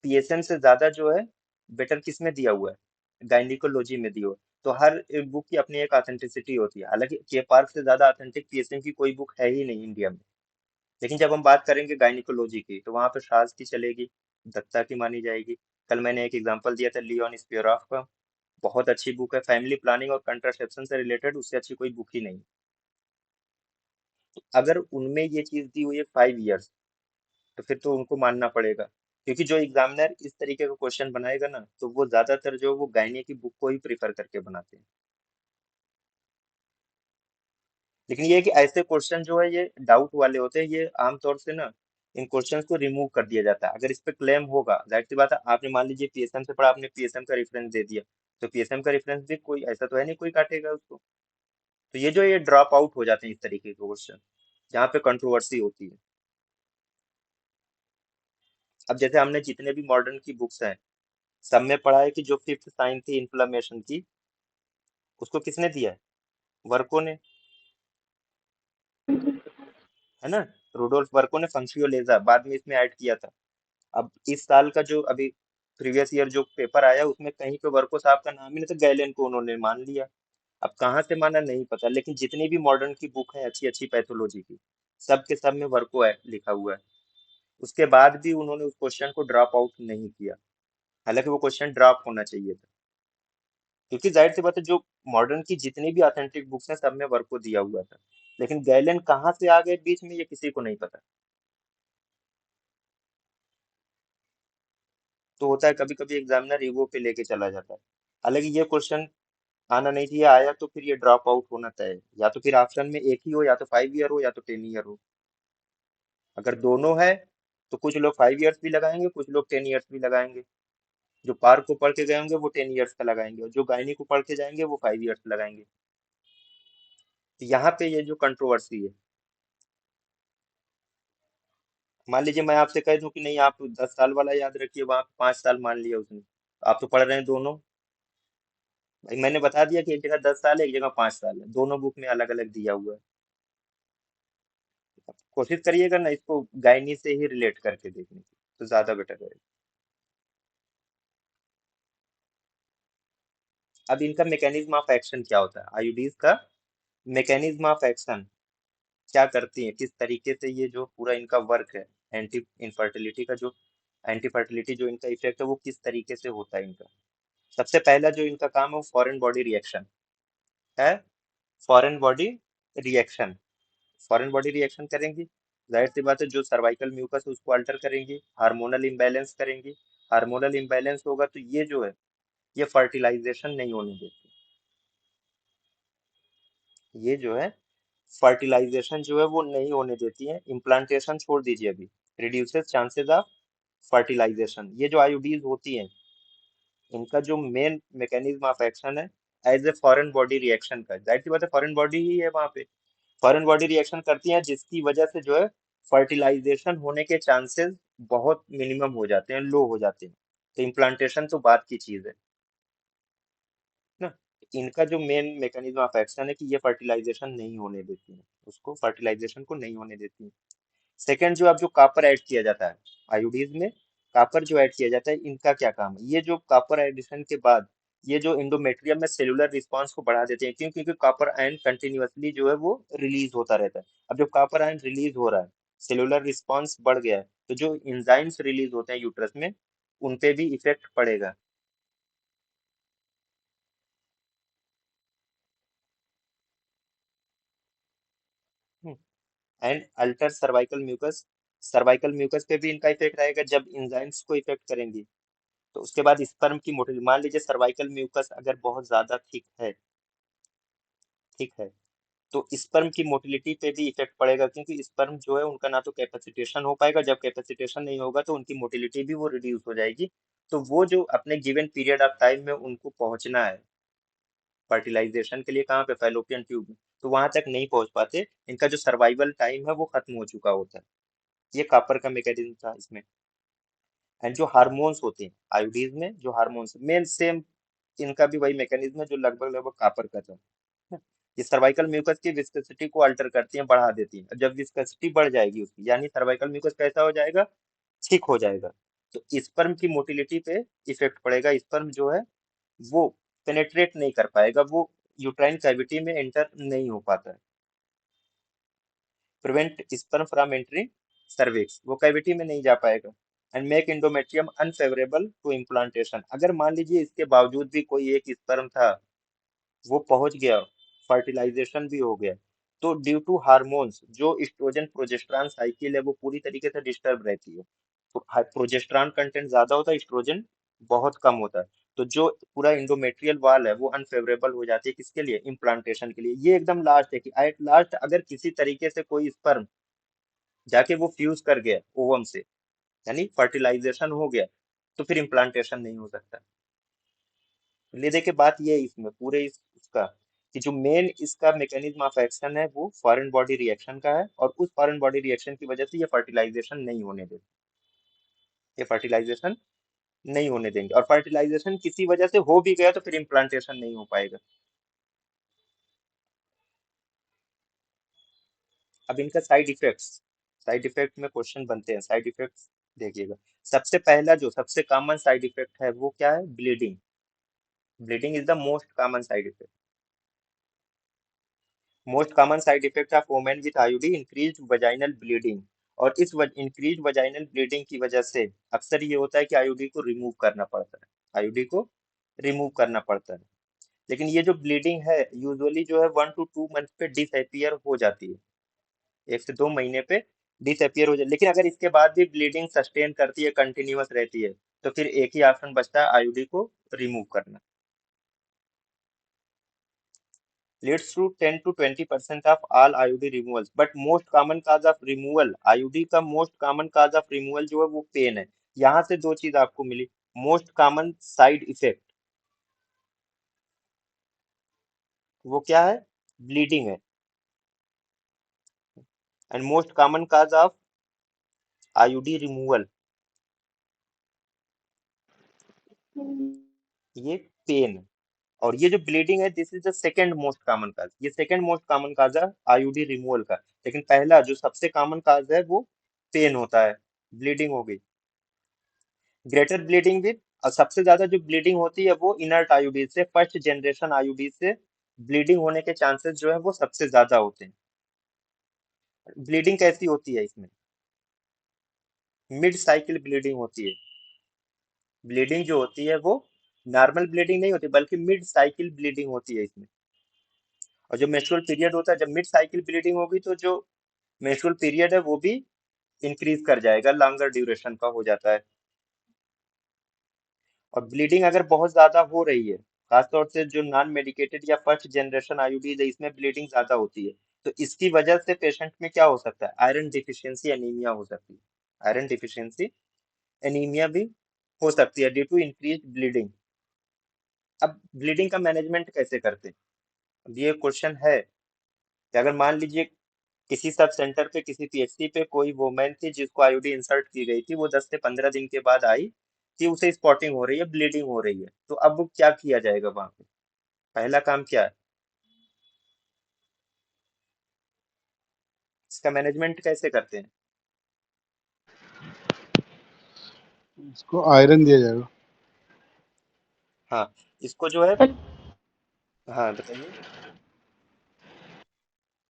PSN से ज्यादा जो है बेटर किस में दिया हुआ है, गायनिकोलॉजी में दिया हुआ है। तो हर बुक की अपनी एक ऑथेंटिसिटी होती है, हालांकि के पार्क से ज्यादा ऑथेंटिक PSN की कोई बुक है ही नहीं इंडिया में। लेकिन जब हम बात करेंगे गायनिकोलॉजी की तो वहां पर शाज की चलेगी, दत्ता की मानी जाएगी। कल मैंने एक एग्जांपल दिया था लियोन स्पियरॉफ का, बहुत अच्छी बुक है फैमिली प्लानिंग और कंट्रासेप्शन से रिलेटेड, उससे अच्छी कोई बुक ही नहीं। तो अगर उनमें ये चीज दी हुई है 5 ईयर्स, तो फिर तो उनको मानना पड़ेगा, क्योंकि जो एग्जामिनर इस तरीके का क्वेश्चन बनाएगा ना तो वो ज्यादातर जो वो गायनी की बुक को ही प्रीफर करके बनाते हैं। लेकिन ये है कि ऐसे क्वेश्चन जो है ये डाउट वाले होते हैं, ये आमतौर से ना इन क्वेश्चंस को रिमूव कर दिया जाता है अगर इस पे क्लेम होगा। जाहिर सी बात है, आपने मान लीजिए PSM से पढ़ा, आपने PSM का रेफरेंस दे दिया, तो PSM का रेफरेंस भी कोई ऐसा तो है नहीं कोई काटेगा उसको। तो ये जो ये ड्रॉप आउट हो जाते हैं इस तरीके के क्वेश्चन जहाँ पे कंट्रोवर्सी होती है। अब जैसे हमने जितने भी मॉडर्न की बुक्स हैं सब में पढ़ा है कि जो फिफ्थ साइन थी इन्फ्लेमेशन की, उसको किसने दिया है? वर्को ने, है ना। रूडोल्फ वर्को ने फंक्सियोलेजा बाद में इसमें ऐड किया था। अब इस साल का जो अभी प्रीवियस ईयर जो पेपर आया उसमें कहीं पे वर्को साहब का नाम ही नहीं था, गैलेन को उन्होंने मान लिया। अब कहाँ से माना नहीं पता, लेकिन जितनी भी मॉडर्न की बुक है अच्छी अच्छी पैथोलॉजी की, सब के सब में वर्को है लिखा हुआ है। उसके बाद भी उन्होंने उस क्वेश्चन को ड्रॉप आउट नहीं किया, हालांकि वो क्वेश्चन ड्रॉप होना चाहिए था। क्योंकि जाहिर सी बात है जो मॉडर्न की जितनी भी ऑथेंटिक बुक्स हैं सब में वर्को दिया हुआ था, लेकिन गैलन कहाँ से आ गए बीच में ये किसी को नहीं पता। तो होता है कभी कभी एग्जामिनर ईगो पे लेके चला जाता है। हालांकि ये क्वेश्चन आना नहीं चाहिए, आया तो फिर ये ड्रॉप आउट होना तय है। या तो फिर ऑप्शन में एक ही हो, या तो 5 ईयर हो या तो 10 ईयर हो। अगर दोनों है तो कुछ लोग 5 ईयर्स भी लगाएंगे, कुछ लोग 10 ईयर्स भी लगाएंगे। जो पार्क को पढ़ के गए होंगे वो 10 ईयर्स का लगाएंगे, और जो गायनी को पढ़ के जाएंगे वो 5 ईयर्स लगाएंगे। तो यहाँ पे ये जो कंट्रोवर्सी है, मान लीजिए मैं आपसे कह दूं कि नहीं आप 10 साल वाला याद रखिए, वहां 5 साल मान लिया उसने, तो आप तो पढ़ रहे हैं दोनों। भाई मैंने बता दिया कि एक जगह 10 साल है एक जगह 5 साल है, दोनों बुक में अलग अलग दिया हुआ है। कोशिश करिएगा ना इसको गायनी से ही रिलेट करके देखने की, तो ज्यादा बेटर रहेगा। अब इनका मैकेनिज्म ऑफ एक्शन क्या होता है, आईयूडीज का मैकेनिज्म ऑफ एक्शन क्या करती है, किस तरीके से ये जो पूरा इनका वर्क है, एंटी इनफर्टिलिटी का जो एंटी फर्टिलिटी जो इनका इफेक्ट है वो किस तरीके से होता है इनका। सबसे पहला जो इनका काम है वो फॉरेन बॉडी रिएक्शन है। Foreign body reaction, foreign body reaction करेंगी, जाहिर सी बात है जो सर्वाइकल म्यूकस है उसको अल्टर करेंगी, हार्मोनल इम्बैलेंस करेंगी। हार्मोनल इम्बैलेंस होगा तो ये जो है ये फर्टिलाइजेशन नहीं होने देती। ये जो है फर्टिलाइजेशन जो है वो नहीं होने देती है, इम्प्लांटेशन छोड़ दीजिए अभी, रिड्यूसेस चांसेस ऑफ फर्टिलाइजेशन। ये जो आईयूडीज होती हैं, इनका जो मेन मैकेनिज्म ऑफ एक्शन है as a foreign body reaction का, जाहिर सी बात है फॉरेन बॉडी ही है वहां पे, फॉरेन बॉडी रिएक्शन करती है जिसकी वजह से जो है फर्टिलाइजेशन होने के चांसेस बहुत मिनिमम हो जाते हैं, लो हो जाते हैं। तो इम्प्लांटेशन तो बात की चीज है ना। इनका जो मेन मैकेनिज्म ऑफ एक्शन है कि ये फर्टिलाइजेशन नहीं होने देती है, उसको फर्टिलाइजेशन को नहीं होने देती है। सेकंड, जो अब जो कापर ऐड किया जाता है आयोडीज में, कापर जो ऐड किया जाता है, इनका क्या काम है? ये जो कापर एडिशन के बाद ये जो इंडोमेट्रियम में सेलुलर रिस्पांस को बढ़ा देते हैं, क्यों? क्योंकि कापर आयन कंटिन्यूअसली जो है वो रिलीज होता रहता है। अब जब कापर आयन रिलीज हो रहा है, सेलुलर रिस्पांस बढ़ गया है, तो जो इंजाइम्स रिलीज होते हैं यूट्रस में, उन पे भी इफेक्ट पड़ेगा। एंड अल्टर सर्वाइकल म्यूकस पे भी इनका इफेक्ट रहेगा जब इंजाइम्स को इफेक्ट करेंगी। तो उसके बाद स्पर्म की मोटिलिटी, मान लीजिए सर्वाइकल म्यूकस अगर बहुत ज्यादा थिक है, ठीक है, तो स्पर्म की मोटिलिटी पे भी इफेक्ट पड़ेगा, क्योंकि स्पर्म जो है उनका ना तो कैपेसिटेशन हो पाएगा, जब कैपेसिटेशन नहीं होगा तो उनकी मोटिलिटी भी वो रिड्यूस हो जाएगी। तो वो जो अपने गिवन पीरियड ऑफ टाइम में उनको पहुंचना है फर्टिलाइजेशन के लिए, कहाँ पे? फैलोपियन ट्यूब में, तो वहां तक नहीं पहुंच पाते, इनका जो सर्वाइवल टाइम है वो खत्म हो चुका होता है। ये कापर का मैकेनिज्म था इसमें। एंड जो हार्मोन्स होते हैं आयोडीज में, जो हार्मोन्स मेन सेम, इनका भी वही मैकेनिज्म है जो लगभग लगभग कापर का था। ये सर्वाइकल म्यूकस की विस्कोसिटी को अल्टर करती हैं, बढ़ा देती हैं। जब विस्कोसिटी बढ़ जाएगी उसकी, यानी सर्वाइकल म्यूकस कैसा हो जाएगा? थिक हो जाएगा। तो स्पर्म की मोटिलिटी पे इफेक्ट पड़ेगा, स्पर्म जो है वो पेनेट्रेट नहीं कर पाएगा, वो यूट्राइन कैविटी में एंटर नहीं हो पाता है। Prevent sperm from entering cervix, वो कैविटी में नहीं जा पाएगा। And make endometrium unfavourable to implantation, अगर मान लीजिए इसके बावजूद भी कोई एक स्पर्म था, वो पहुंच गया, फर्टिलाइजेशन भी हो गया, तो ड्यू टू हार्मोन्स जो इस्ट्रोजन प्रोजेस्टेरॉन साइकिल है वो पूरी तरीके से डिस्टर्ब रहती है। तो प्रोजेस्टेरॉन कंटेंट ज्यादा होता है, इस्ट्रोजन बहुत कम होता है। तो जो पूरा इंडोमेट्रियल वाल है वो अनफेवरेबल हो जाती है, किसके लिए? इम्प्लांटेशन के लिए। ये एकदम लास्ट है कि एट लास्ट अगर किसी तरीके से कोई स्पर्म जाके वो फ्यूज कर गया ओवम से, यानी फर्टिलाइजेशन हो गया, तो फिर इम्प्लांटेशन नहीं हो सकता। ले दे के बात ये है इसमें पूरे इसका, कि जो मेन इसका मैकेनिज्म ऑफ एक्शन है वो फॉरेन बॉडी रिएक्शन का है, और उस फॉरेन बॉडी रिएक्शन की वजह से ये फर्टिलाइजेशन नहीं होने देते, ये फर्टिलाइजेशन नहीं होने देंगे। और फर्टिलाइजेशन किसी वजह से हो भी गया तो फिर इम्प्लांटेशन नहीं हो पाएगा। अब इनका साइड इफेक्ट में क्वेश्चन बनते हैं, साइड इफेक्ट्स देखिएगा। सबसे पहला जो सबसे कॉमन साइड इफेक्ट है वो क्या है? Bleeding. Bleeding is the most common side effect. Most common side effect of women with IUD, increase vaginal bleeding. और इस इंक्रीज वजाइनल ब्लीडिंग की वजह से अक्सर ये होता है कि आईयूडी को रिमूव करना पड़ता है, आईयूडी को रिमूव करना पड़ता है। लेकिन ये जो ब्लीडिंग है यूजुअली जो है 1 to 2 मंथ पे डिसअपियर हो जाती है, 1 से 2 महीने पे डिसअपियर हो जाती है। लेकिन अगर इसके बाद भी ब्लीडिंग सस्टेन करती है, कंटिन्यूअस रहती है, तो फिर एक ही ऑप्शन बचता है, आईयूडी को रिमूव करना। leads to 10 to 20% of all IUD removals, but most common cause of removal, IUD का most common cause of removal जो है वो पेन है। यहाँ से दो चीज आपको मिली, मोस्ट कॉमन साइड इफेक्ट वो क्या है? ब्लीडिंग है। And most common cause of IUD removal, ये पेन है। और ये जो ब्लीडिंग है, this is the second most common काज, ये सेकंड मोस्ट कॉमन काज है आईयूडी रिमूवल का। लेकिन पहला जो सबसे कॉमन काज है वो पेन होता है, ब्लीडिंग हो गई। ग्रेटर ब्लीडिंग विद, और सबसे ज्यादा जो ब्लीडिंग होती है वो इनर्ट आईयूडी से, फर्स्ट जनरेशन आईयूडी से ब्लीडिंग होने के चांसेस जो है वो सबसे ज्यादा होते हैं। ब्लीडिंग कैसी होती है इसमें? मिड साइकिल ब्लीडिंग होती है। ब्लीडिंग जो होती है वो नॉर्मल ब्लीडिंग नहीं होती, बल्कि मिड साइकिल ब्लीडिंग होती है इसमें। और जो मेंस्ट्रुअल पीरियड होता है, जब मिड साइकिल ब्लीडिंग होगी तो जो मेंस्ट्रुअल पीरियड है वो भी इंक्रीज कर जाएगा, लॉन्गर ड्यूरेशन का हो जाता है। और ब्लीडिंग अगर बहुत ज्यादा हो रही है, खासतौर से जो नॉन मेडिकेटेड या फर्स्ट जनरेशन आईयूडीज है, इसमें ब्लीडिंग ज्यादा होती है, तो इसकी वजह से पेशेंट में क्या हो सकता है, आयरन डिफिशियंसी एनीमिया हो सकती है। आयरन डिफिशियंसी एनीमिया भी हो सकती है ड्यू टू इंक्रीज ब्लीडिंग। अब ब्लीडिंग का मैनेजमेंट कैसे करते हैं? अब ये क्वेश्चन है कि अगर मान लीजिए किसी सब सेंटर पे, किसी पीएचसी पे कोई वुमेन थी जिसको आईयूडी इंसर्ट की गई थी, वो 10 से 15 दिन के बाद आई कि उसे स्पॉटिंग हो रही है, ब्लीडिंग हो रही है, तो अब क्या किया जाएगा वहां पे? पहला काम क्या है, इसका मैनेजमेंट कैसे करते हैं? इसको आयरन दिया जाएगा। हाँ, इसको जो है, पहले हाँ बताइए।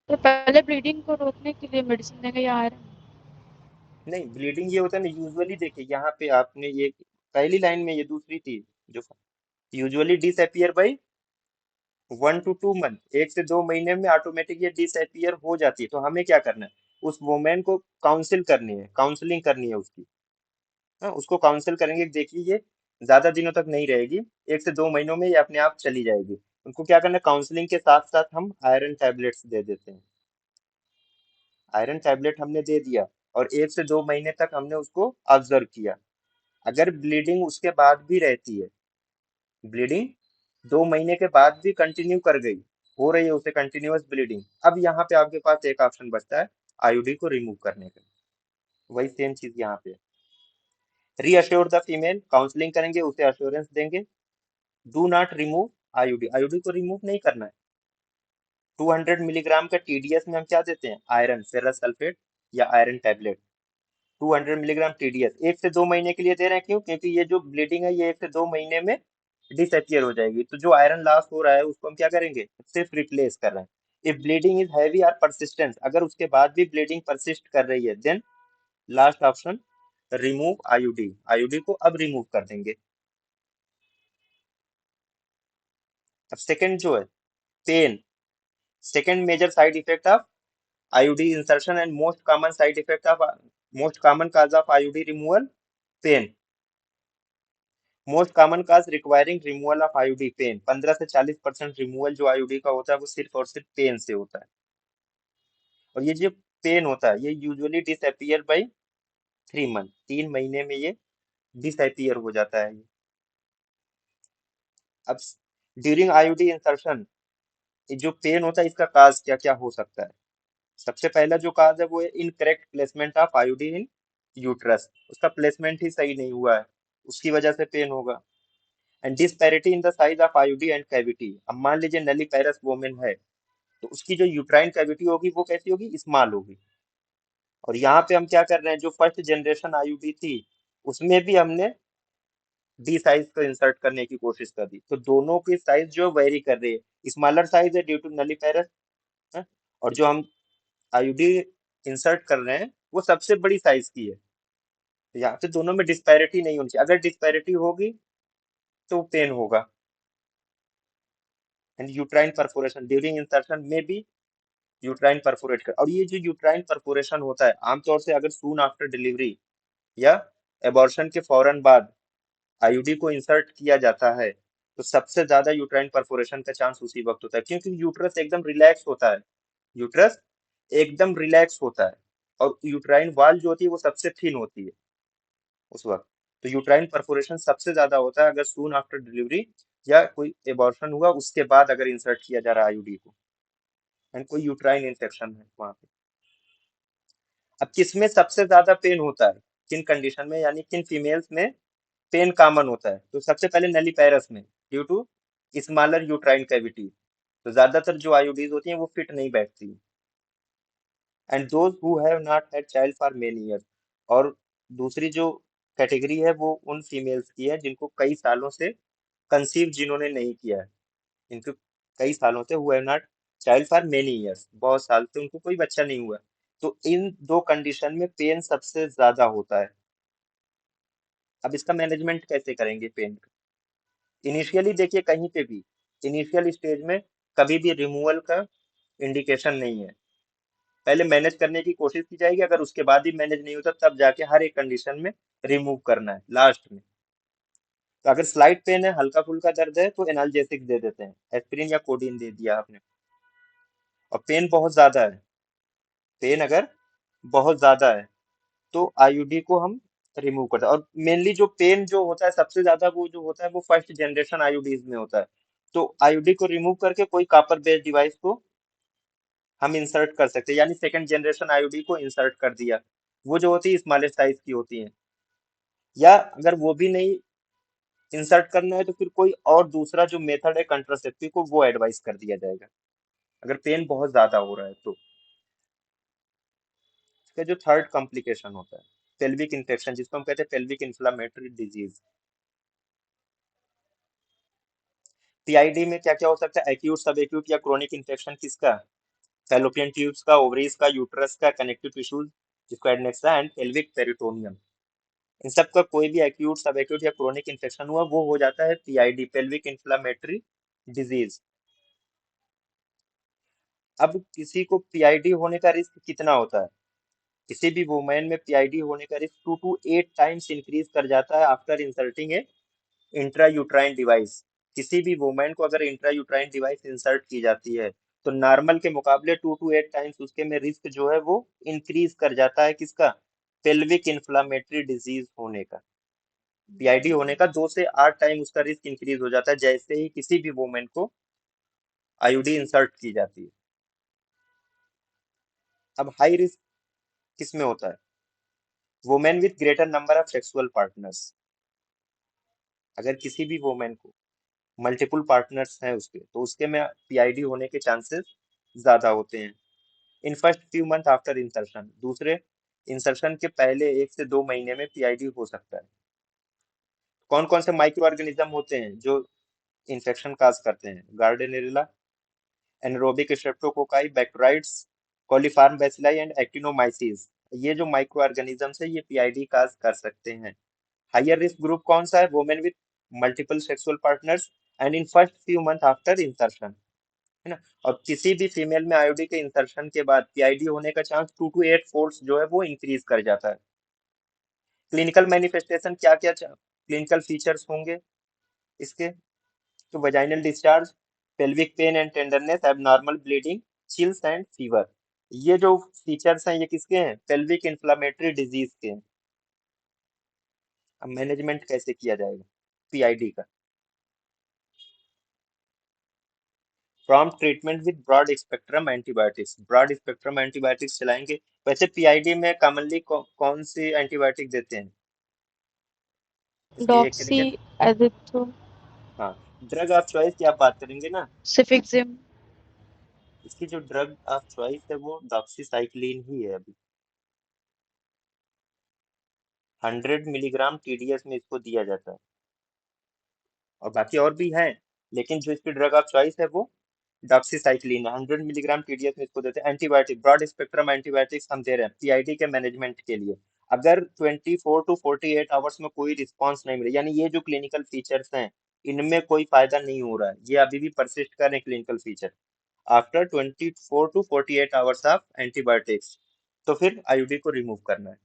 तो पहले ब्लीडिंग को रोकने के लिए मेडिसिन देंगे या आयरन? नहीं, ब्लीडिंग ये होता है ना, यूजुअली देखिए यहाँ पे आपने ये पहली लाइन में ये दूसरी थी जो usually disappear by 1 to 2 month, 1 से 2 महीने में ऑटोमेटिक ये डिसअपियर हो जाती है। तो हमें क्या करना है, उस वुमेन को काउंसिल करनी है, काउंसलिंग करनी है उसकी। हाँ, उसको काउंसिल करेंगे कि देखिए ये ज्यादा दिनों तक नहीं रहेगी, 1 से 2 महीनों में ये अपने आप चली जाएगी। उनको क्या करना है, काउंसलिंग के साथ साथ हम आयरन टैबलेट्स दे देते हैं। आयरन टैबलेट हमने दे दिया और 1 से 2 महीने तक हमने उसको ऑब्जर्व किया। अगर ब्लीडिंग उसके बाद भी रहती है, ब्लीडिंग 2 महीने के बाद भी कंटिन्यू कर गई, हो रही है उसे कंटिन्यूअस ब्लीडिंग, अब यहाँ पे आपके पास एक ऑप्शन बचता है आईयूडी को रिमूव करने का। वही सेम चीज यहाँ पे, रीअश्योर द फीमेल, काउंसलिंग करेंगे, उसे अश्योरेंस देंगे, do not remove IUD, IUD को रिमूव नहीं करना है। 200 मिलीग्राम का टीडीएस में हम क्या देते हैं, आयरन फेरस सल्फेट या आयरन टैबलेट। 200 मिलीग्राम टीडीएस 1 से 2 महीने के लिए दे रहे हैं, क्यों? क्योंकि ये जो ब्लीडिंग है ये 1 से 2 महीने में डिसअपियर हो जाएगी, तो जो आयरन लॉस हो रहा है उसको हम क्या करेंगे, सिर्फ रिप्लेस कर रहे हैं। इफ ब्लीडिंग इज हैवी और परसिस्टेंट, अगर उसके बाद भी ब्लीडिंग परसिस्ट कर रही है, then last option remove IUD, IUD को अब रिमूव कर देंगे। अब सेकंड जो है, pain, second major side effect of IUD insertion and most common cause of IUD removal, pain. Most common cause requiring removal of IUD, pain। 15 से 40% removal जो IUD का होता है वो सिर्फ और सिर्फ पेन से होता है। और ये जो पेन होता है ये यूजुअली डिसअपियर बाय 3 मंथ, 3 महीने में ये डिसअपियर हो जाता है। अब ड्यूरिंग आईयूडी इंसर्शन जो पेन होता है इसका काज क्या क्या हो सकता है? सबसे पहला जो काज है वो है incorrect placement of IUD in uterus, उसका प्लेसमेंट ही सही नहीं हुआ है, उसकी वजह से पेन होगा। And disparity in the size of IUD and cavity, अब मान लीजिए नली पैरस वोमेन है तो उसकी जो यूट्राइन कैविटी होगी वो कैसी होगी, स्मॉल होगी। और यहाँ पे हम क्या कर रहे हैं, जो फर्स्ट जनरेशन आईयूडी थी उसमें भी हमने डी साइज को इंसर्ट करने की कोशिश कर दी, तो दोनों की साइज जो वेरी कर रही है, स्मॉलर साइज है ड्यू टू नली पैरस, और जो हम आईयूडी इंसर्ट कर रहे हैं वो सबसे बड़ी साइज की है। तो यहाँ पे दोनों में डिस्पैरिटी नहीं होनी चाहिए, अगर डिस्पैरिटी होगी तो पेन होगा। And uterine perforation during insertion में भी यूट्राइन परफोरेट कर, और ये जो यूट्राइन परफोरेशन होता है आमतौर से अगर सून आफ्टर डिलीवरी या एबॉर्शन के फौरन बाद आईयूडी को इंसर्ट किया जाता है तो सबसे ज्यादा यूट्राइन परफोरेशन का चांस उसी वक्त होता है, क्योंकि यूट्रस एकदम रिलैक्स होता है, यूट्रस एकदम रिलैक्स होता है, और यूट्राइन वॉल जो होती है वो सबसे थिन होती है उस वक्त। तो यूट्राइन परफोरेशन सबसे ज्यादा होता है अगर सून आफ्टर डिलीवरी या कोई एबॉर्शन हुआ उसके बाद अगर इंसर्ट किया जा रहा है आईयूडी को, एंड कोई यूट्राइन इन्फेक्शन है वहां पे। अब किसमें सबसे ज्यादा पेन होता है, किन कंडीशन में, यानी किन फीमेल्स में पेन कॉमन होता है? तो सबसे पहले नलीपैरस में due to smaller uterine cavity, तो ज्यादातर जो आईयूडीज होती हैं वो फिट नहीं बैठती। And those who have not had child for many years, और दूसरी जो कैटेगरी है वो उन फीमेल्स की है जिनको कई सालों से कंसीव जिन्होंने नहीं किया है, इनको कई सालों से who have not child for many years, बहुत साल से उनको कोई बच्चा नहीं हुआ है। तो इन दो कंडीशन में पेन सबसे ज्यादा होता है। अब इसका मैनेजमेंट कैसे करेंगे पेन का? इनिशियली देखिए कहीं पे भी इनिशियल स्टेज में कभी भी रिमूवल का इंडिकेशन नहीं है, पहले मैनेज करने की कोशिश की जाएगी, अगर उसके बाद भी मैनेज नहीं होता तब जाके हर एक कंडीशन में रिमूव करना है लास्ट में। तो अगर स्लाइट पेन है, हल्का फुल्का दर्द है, तो एनाल्जेसिक दे देते हैं, एस्पिरिन या कोडीन दे दिया आपने। और पेन बहुत ज्यादा है, पेन अगर बहुत ज्यादा है तो आईयूडी को हम रिमूव करते हैं। और मेनली जो पेन जो होता है सबसे ज्यादा वो जो होता है वो फर्स्ट जनरेशन आईयूडीज में होता है। तो आईयूडी को रिमूव करके कोई कॉपर बेस्ड डिवाइस को हम इंसर्ट कर सकते हैं, यानी सेकंड जनरेशन आईयूडी को इंसर्ट कर दिया। वो जो होती है स्मॉलेस्ट साइज की होती है। या अगर वो भी नहीं इंसर्ट करना है तो फिर कोई और दूसरा जो मेथड है कंट्रासेप्टिव को वो एडवाइस कर दिया जाएगा, अगर पेन बहुत ज्यादा हो रहा है तो। इसका जो थर्ड कॉम्प्लिकेशन होता है पेल्विक इन्फेक्शन, जिसको हम कहते हैं पेल्विक इन्फ्लामेटरी डिजीज। पीआईडी में क्या क्या हो सकता है? एक्यूट, सब एक्यूट या क्रोनिक इन्फेक्शन किसका? फैलोपियन ट्यूब्स का, ओवरीज का, यूट्रस का, कनेक्टिव टिश्यूज जिसको एडनेक्सा एंड पेल्विक पेरिटोनियम। इन सब का कोई भी एक्यूट, सब एक्यूट या क्रोनिक इन्फेक्शन हुआ वो हो जाता है पीआईडी, पेल्विक इन्फ्लामेटरी डिजीज। अब किसी को पीआईडी होने का रिस्क कितना होता है? किसी भी वुमेन में पीआईडी होने का रिस्क 2 to 8 टाइम्स इंक्रीज कर जाता है आफ्टर इंसर्टिंग ए इंट्रा यूट्राइन डिवाइस। किसी भी वुमेन को अगर इंट्रा यूट्राइन डिवाइस इंसर्ट की जाती है तो नॉर्मल के मुकाबले 2 to 8 टाइम्स उसके में रिस्क जो है वो इंक्रीज कर जाता है। किसका? पेल्विक इन्फ्लामेटरी डिजीज होने का। पीआईडी होने का 2 से 8 टाइम उसका रिस्क इंक्रीज हो जाता है जैसे ही किसी भी वुमेन को आईयूडी इंसर्ट की जाती है। अब हाई रिस्क किस में होता है? Women with greater number of sexual partners. अगर किसी भी वुमेन को मल्टीपल पार्टनर्स हैं उसके, तो उसके में पीआईडी होने के चांसेस ज्यादा होते हैं। In first few month after insertion, दूसरे इंसर्शन के पहले 1 से 2 महीने में पीआईडी हो सकता है। कौन कौन से माइक्रो ऑर्गेनिज्म होते हैं जो इन्फेक्शन काज करते हैं? Gardnerella, anaerobic streptococci, bacteroides, coliform bacilli and actinomyces. ये जो माइक्रो ऑर्गेनिजम्स है ये पीआईडी काज कर सकते हैं। हायर रिस्क ग्रुप कौन सा है? Women with multiple sexual partners and in first few month after insertion, है ना। और किसी भी फीमेल में आईओडी के इंसर्शन के बाद पीआईडी होने का चांस 2 to 8 फोल्ड्स जो है वो इंक्रीज कर जाता है। क्लिनिकल मैनिफेस्टेशन क्या क्या क्लिनिकल फीचर्स होंगे इसके? तो vaginal discharge, pelvic pain and tenderness, abnormal bleeding, chills and fever. ये जो फीचर्स हैं ये किसके हैं? पेल्विक इन्फ्लामेटरी डिजीज के हैं। अब मैनेजमेंट कैसे किया जाएगा पीआईडी का? Prompt treatment with broad spectrum antibiotics. Broad spectrum antibiotics चलाएंगे। वैसे पीआईडी में कॉमनली कौन सी एंटीबायोटिक देते हैं? इसकी एक डॉक्सी, क्लिनिक। एजिथ्रो, हाँ, ड्रग ऑफ चॉइस की आप बात करेंगे ना, सिफिक्सिम। इसकी जो ड्रग ऑफ चॉइस है वो डॉक्सीसाइक्लिन ही है अभी। 100 मिलीग्राम टीडीएस में इसको दिया जाता है। और बाकी और भी हैं, लेकिन जो इसकी ड्रग ऑफ चॉइस है वो डॉक्सीसाइक्लिन है। 100 मिलीग्राम टीडीएस में इसको देते हैं। एंटीबायोटिक, ब्रॉड स्पेक्ट्रम एंटीबायोटिक्स हम दे रहे हैं पीआईडी के मैनेजमेंट के लिए। अगर 24 to 48 आवर्स में कोई रिस्पॉन्स नहीं मिले, यानी ये जो क्लिनिकल फीचर्स हैं इनमें कोई फायदा नहीं हो रहा है, ये अभी भी परसिस्ट कर रहे हैं clinical feature after 24 to 48 hours of antibiotics, तो फिर आईयूडी को रिमूव करना है।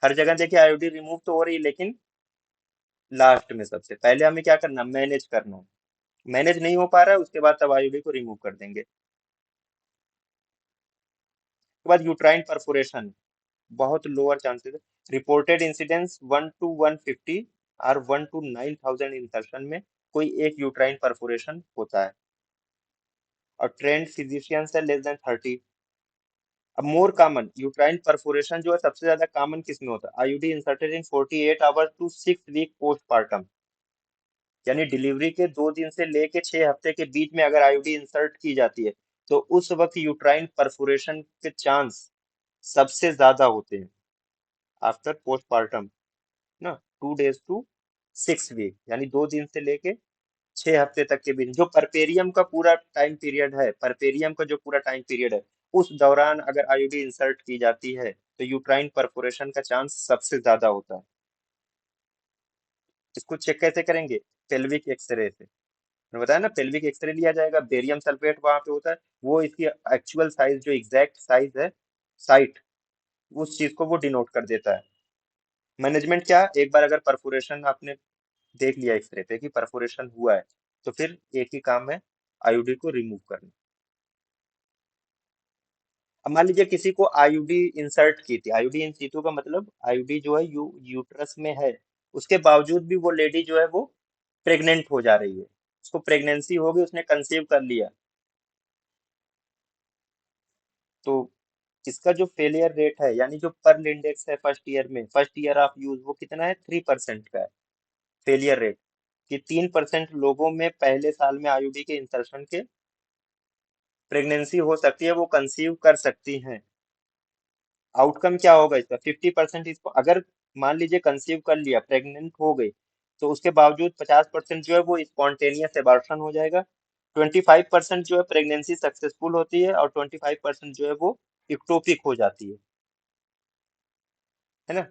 हर जगह देखिए आईयूडी रिमूव तो हो रही है, लेकिन लास्ट में सबसे पहले हमें क्या करना? मैनेज करना है। मैनेज नहीं हो पा रहा है उसके बाद तब आईयूडी को रिमूव कर देंगे। उसके बाद यूट्राइन परफोरेशन, बहुत लोअर चांसेस है। रिपोर्टेड इंसिडेंस 1 to 150 और 1 to 9,000 इंसर्शन में कोई एक यूट्राइन परफोरेशन होता है। और ट्रेंड फिजिशियंस है लेस देन 30। अब मोर कॉमन यूट्राइन परफोरेशन जो है सबसे ज्यादा कॉमन किस में होता है? IUD inserted in 48 hours to 6 week postpartum, यानी डिलीवरी के 2 दिन से लेके 6 हफ्ते के बीच में अगर आईयूडी इंसर्ट की जाती है तो उस वक्त यूट्राइन परफोरेशन के चांस सबसे ज्यादा होते हैं आफ्टर पोस्टपार्टम ना। 2 days to 6 वीक, यानी 2 दिन से लेके 6 हफ्ते तक के बीच जो परपेरियम का पूरा टाइम पीरियड है, परपेरियम का जो पूरा टाइम पीरियड है उस दौरान अगर आईयूडी इंसर्ट की जाती है तो यूट्राइन परफोरेशन का चांस सबसे ज्यादा होता है। इसको चेक कैसे करेंगे? पेल्विक एक्सरे से। मैंने बताया ना, पेल्विक एक्सरे लिया जाएगा, बेरियम सल्फेट वहां पे होता है, वो इसकी एक्चुअल साइज जो एग्जैक्ट साइज है, साइट, उस चीज को वो डिनोट कर देता है। मैनेजमेंट क्या? एक बार अगर परफोरेशन आपने देख लिया एक्सरे पे कि परफोरेशन हुआ है तो फिर एक ही काम है, आईयूडी को रिमूव करना। अब मान लीजिए किसी को आईयूडी इंसर्ट की थी, आईयूडी इन सीटू का मतलब आईयूडी जो है यूट्रस में है, उसके बावजूद भी वो लेडी जो है वो प्रेग्नेंट हो जा रही है, उसको प्रेगनेंसी हो गई, उसने कंसीव कर लिया, तो इसका जो फेलियर रेट है यानी जो पर्ल इंडेक्स है फर्स्ट ईयर में, फर्स्ट ईयर ऑफ यूज, वो कितना है, 3% का है फेलियर रेट, कि 3% लोगों में पहले साल में आईयूडी के इंसर्शन के प्रेगनेंसी हो सकती है, वो कंसीव कर सकती हैं। आउटकम क्या होगा इसका, 50% इसको अगर मान लीजिए कंसीव कर लिया, प्रेग्नेंट हो गई, तो उसके बावजूद 50% जो है वो स्पॉन्टेनियस एबॉर्शन हो जाएगा, 25% जो है प्रेगनेंसी सक्सेसफुल होती है, और 25% जो है वो इक्टोपिक हो जाती है ना।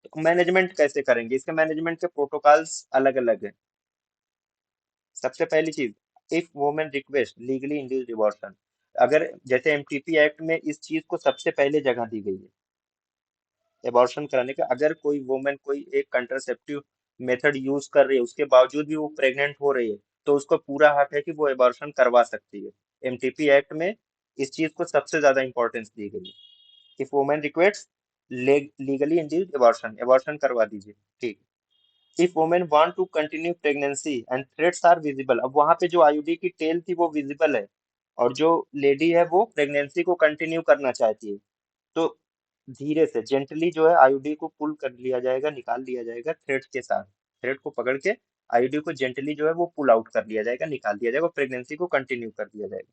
तो मैनेजमेंट कैसे करेंगे, इसके मैनेजमेंट के प्रोटोकॉल्स अलग अलग है। सबसे पहली चीज, if women request legally induced abortion, अगर जैसे एमटीपी एक्ट में इस चीज को सबसे पहले जगह दी गई है एबॉर्शन कराने का, अगर कोई वुमेन कोई एक कंट्रासेप्टिव मेथड यूज कर रही है, उसके बावजूद भी वो प्रेग्नेंट हो रही है, तो उसको पूरा हक है कि वो एबॉर्शन करवा सकती है। एमटीपी एक्ट में इस चीज को सबसे ज्यादा इंपॉर्टेंस दी गई है। If women request legally induced abortion, abortion करवा दीजिए, ठीक। If women want to continue pregnancy and threads are visible, अब वहां पे जो आईयूडी की टेल थी वो विजिबल है, और जो लेडी है वो प्रेगनेंसी को कंटिन्यू करना चाहती है, तो धीरे से जेंटली जो है आईयूडी को पुल कर लिया जाएगा, निकाल लिया जाएगा थ्रेड के साथ, थ्रेड को पकड़ के आईयूडी को जेंटली जो है वो पुल आउट कर लिया जाएगा, निकाल दिया जाएगा, प्रेगनेंसी को कंटिन्यू कर दिया जाएगा।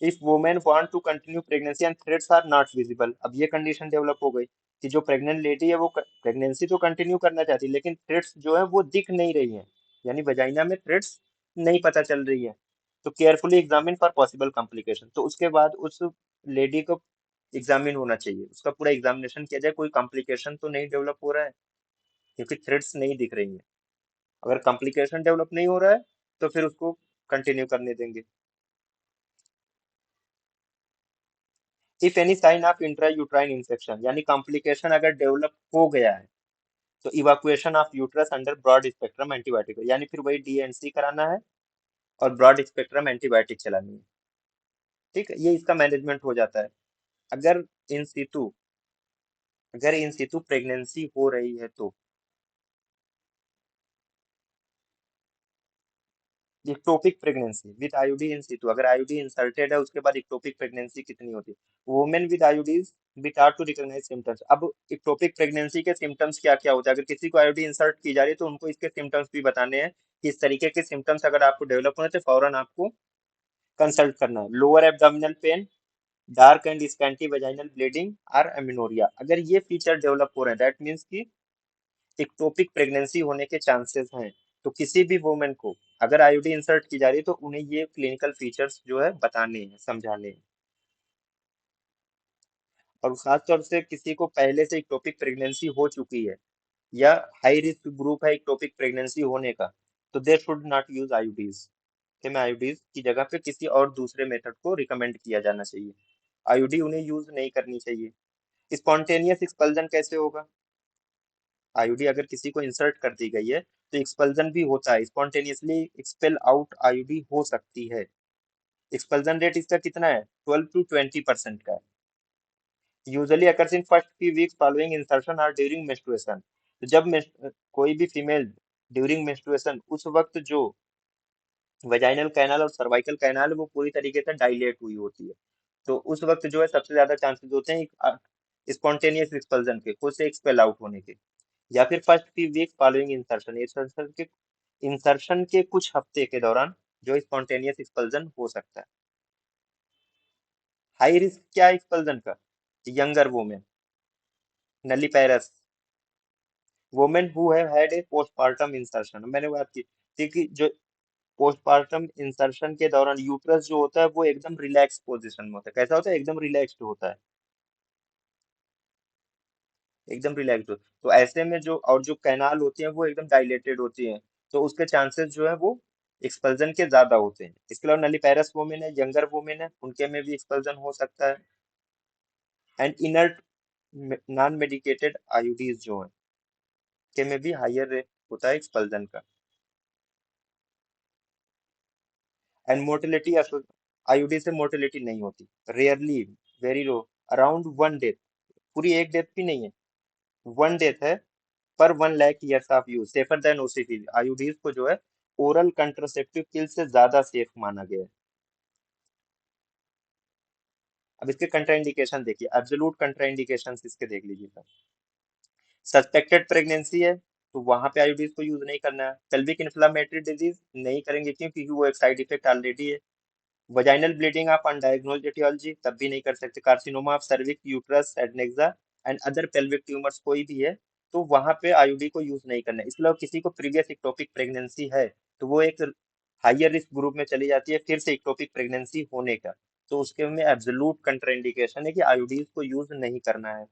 If women want to continue pregnancy and threads are not visible, अब ये कंडीशन डेवलप हो गई कि जो प्रेग्नेंट लेडी है वो प्रेगनेंसी तो कंटिन्यू करना चाहती है, लेकिन थ्रेड्स जो है वो दिख नहीं रही है, यानी वजाइना में थ्रेड्स नहीं पता चल रही है, तो carefully examine for possible complication, तो उसके बाद उस लेडी को एग्जामिन होना चाहिए, उसका पूरा एग्जामिनेशन किया जाए, कोई कॉम्प्लिकेशन तो नहीं डेवलप हो रहा है, क्योंकि थ्रेड्स नहीं दिख रही है। अगर कॉम्प्लिकेशन डेवलप नहीं हो रहा है तो फिर उसको कंटिन्यू करने देंगे। If any sign of intra uterine infection, यानी कॉम्प्लिकेशन अगर डेवलप हो गया है, तो evacuation of uterus under broad spectrum antibiotic, यानी फिर वही डीएनसी कराना है और ब्रॉड स्पेक्ट्रम एंटीबायोटिक चलानी है, ठीक है, ये इसका मैनेजमेंट हो जाता है। अगर इन सितु अगर इन सितु प्रेगनेंसी हो रही है तो इक्टोपिक प्रेगनेंसी विद आईयूडी इन सितु, अगर आईयूडी इंसर्टेड है उसके बाद इक्टोपिक प्रेगनेंसी कितनी होती है, वुमेन विद आईयूडीज बी टाट टू रिकॉग्नाइज सिम्टम्स। अब इक्टोपिक प्रेगनेंसी के सिम्टम्स क्या क्या होता है, अगर किसी को आईयूडी इंसर्ट की जा रही है तो उनको इसके सिम्टम्स भी बताने हैं, कि इस तरीके के सिम्टम्स अगर आपको डेवलप होने तो फौरन आपको कंसल्ट करना है। Lower abdominal pain, dark and scanty vaginal bleeding और एमिनोरिया, अगर ये फीचर डेवलप हो रहे हैं दैट मीन्स कि इक्टोपिक प्रेगनेंसी होने के चांसेस हैं। तो किसी भी वुमेन को अगर आईयूडी इंसर्ट की जा रही है तो उन्हें ये क्लिनिकल फीचर्स जो है बताने हैं, समझाने हैं। और खासतौर से किसी को पहले से इक्टोपिक प्रेगनेंसी हो चुकी है या हाई रिस्क ग्रुप है इक्टोपिक प्रेगनेंसी होने का, तो they should not use IUDs, में आईयूडीज की जगह पे किसी और दूसरे मेथड को रिकमेंड किया जाना चाहिए, आईयूडी उन्हें यूज नहीं करनी चाहिए। स्पॉन्टेनियस एक्सपल्जन कैसे होगा, आईयूडी अगर किसी को इंसर्ट कर दी गई है तो एक्सपल्जन भी होता है, स्पॉन्टेनियसली एक्सपेल आउट आईयूडी हो सकती है। एक्सपल्जन रेट इसका कितना है, 12 to 20% का है। Usually occurs in first few weeks following insertion और ड्यूरिंग मेंस्ट्रुएशन, तो जब कोई भी फीमेल ड्यूरिंग मेंस्ट्रुएशन, उस वक्त जो वेजाइनल कैनाल और सर्वाइकल कैनाल है वो पूरी तरीके से डायलेट हुई होती है, तो उस वक्त जो है सबसे ज्यादा चांसेस होते हैं स्पॉन्टेनियस एक्सपल्जन के, खुद से एक्सपेल आउट होने के, या फिर first few week following insertion, insertion के कुछ हफ्ते के दौरान जो स्पॉन्टेनियस एक्सपल्जन हो सकता है। हाई रिस्क क्या है एक्सपल्जन का, younger women, nulliparous, women who have had a postmortem insertion, मैंने बात की थी कि जो पोस्टमार्टम इंसर्शन के दौरान यूट्रस जो होता है वो एकदम रिलैक्स पोजीशन में होता है, कैसा होता है, एकदम रिलैक्स्ड होता है, एकदम रिलैक्स हो, तो ऐसे में जो और जो कैनाल होती हैं वो एकदम डायलेटेड होती हैं, तो उसके चांसेस जो है वो एक्सपल्जन के ज्यादा होते हैं। इसके अलावा नलीपैरस वुमेन है, यंगर वुमेन है, उनके में भी एक्सपल्जन हो सकता है। And inert non medicated IUDs जो है के में भी हायर रेट होता है एक्सपल्जन का। एंड मोर्टेलिटी आईयूडी से मोर्टेलिटी नहीं होती, रेयरली, वेरी रो, अराउंड 1 डेथ, पूरी एक डेथ भी नहीं है, 1 डेथ है पर 1 lakh years of use, safer than OCT. IUDs को जो है ओरल कंट्रासेप्टिव पिल से ज्यादा सेफ माना गया है। अब इसके कंट्राइंडिकेशन देखिए, एब्सोल्यूट कंट्राइंडिकेशन इसके देख लीजिएगा। सस्पेक्टेड प्रेगनेंसी है तो वहां पे आईयूडीज को यूज नहीं करना है। पेल्विक इन्फ्लामेटरी डिजीज नहीं करेंगे क्योंकि वो एक साइड इफेक्ट ऑलरेडी है। वजाइनल ब्लीडिंग ऑफ अनडायग्नोज्ड एटियोलॉजी तब भी नहीं कर सकते। Carcinoma of cervix, uterus, adnexa and other pelvic tumours कोई भी है तो वहां पे आईयूडी को यूज नहीं करना है। इसके अलावा किसी को प्रीवियस इक्टोपिक प्रेगनेंसी है तो वो एक हाइयर रिस्क ग्रुप में चली जाती है फिर से इक्टोपिक प्रेगनेंसी होने का, तो उसके में एब्सोल्यूट कंट्राइंडिकेशन है कि आईयूडीज को यूज नहीं करना है।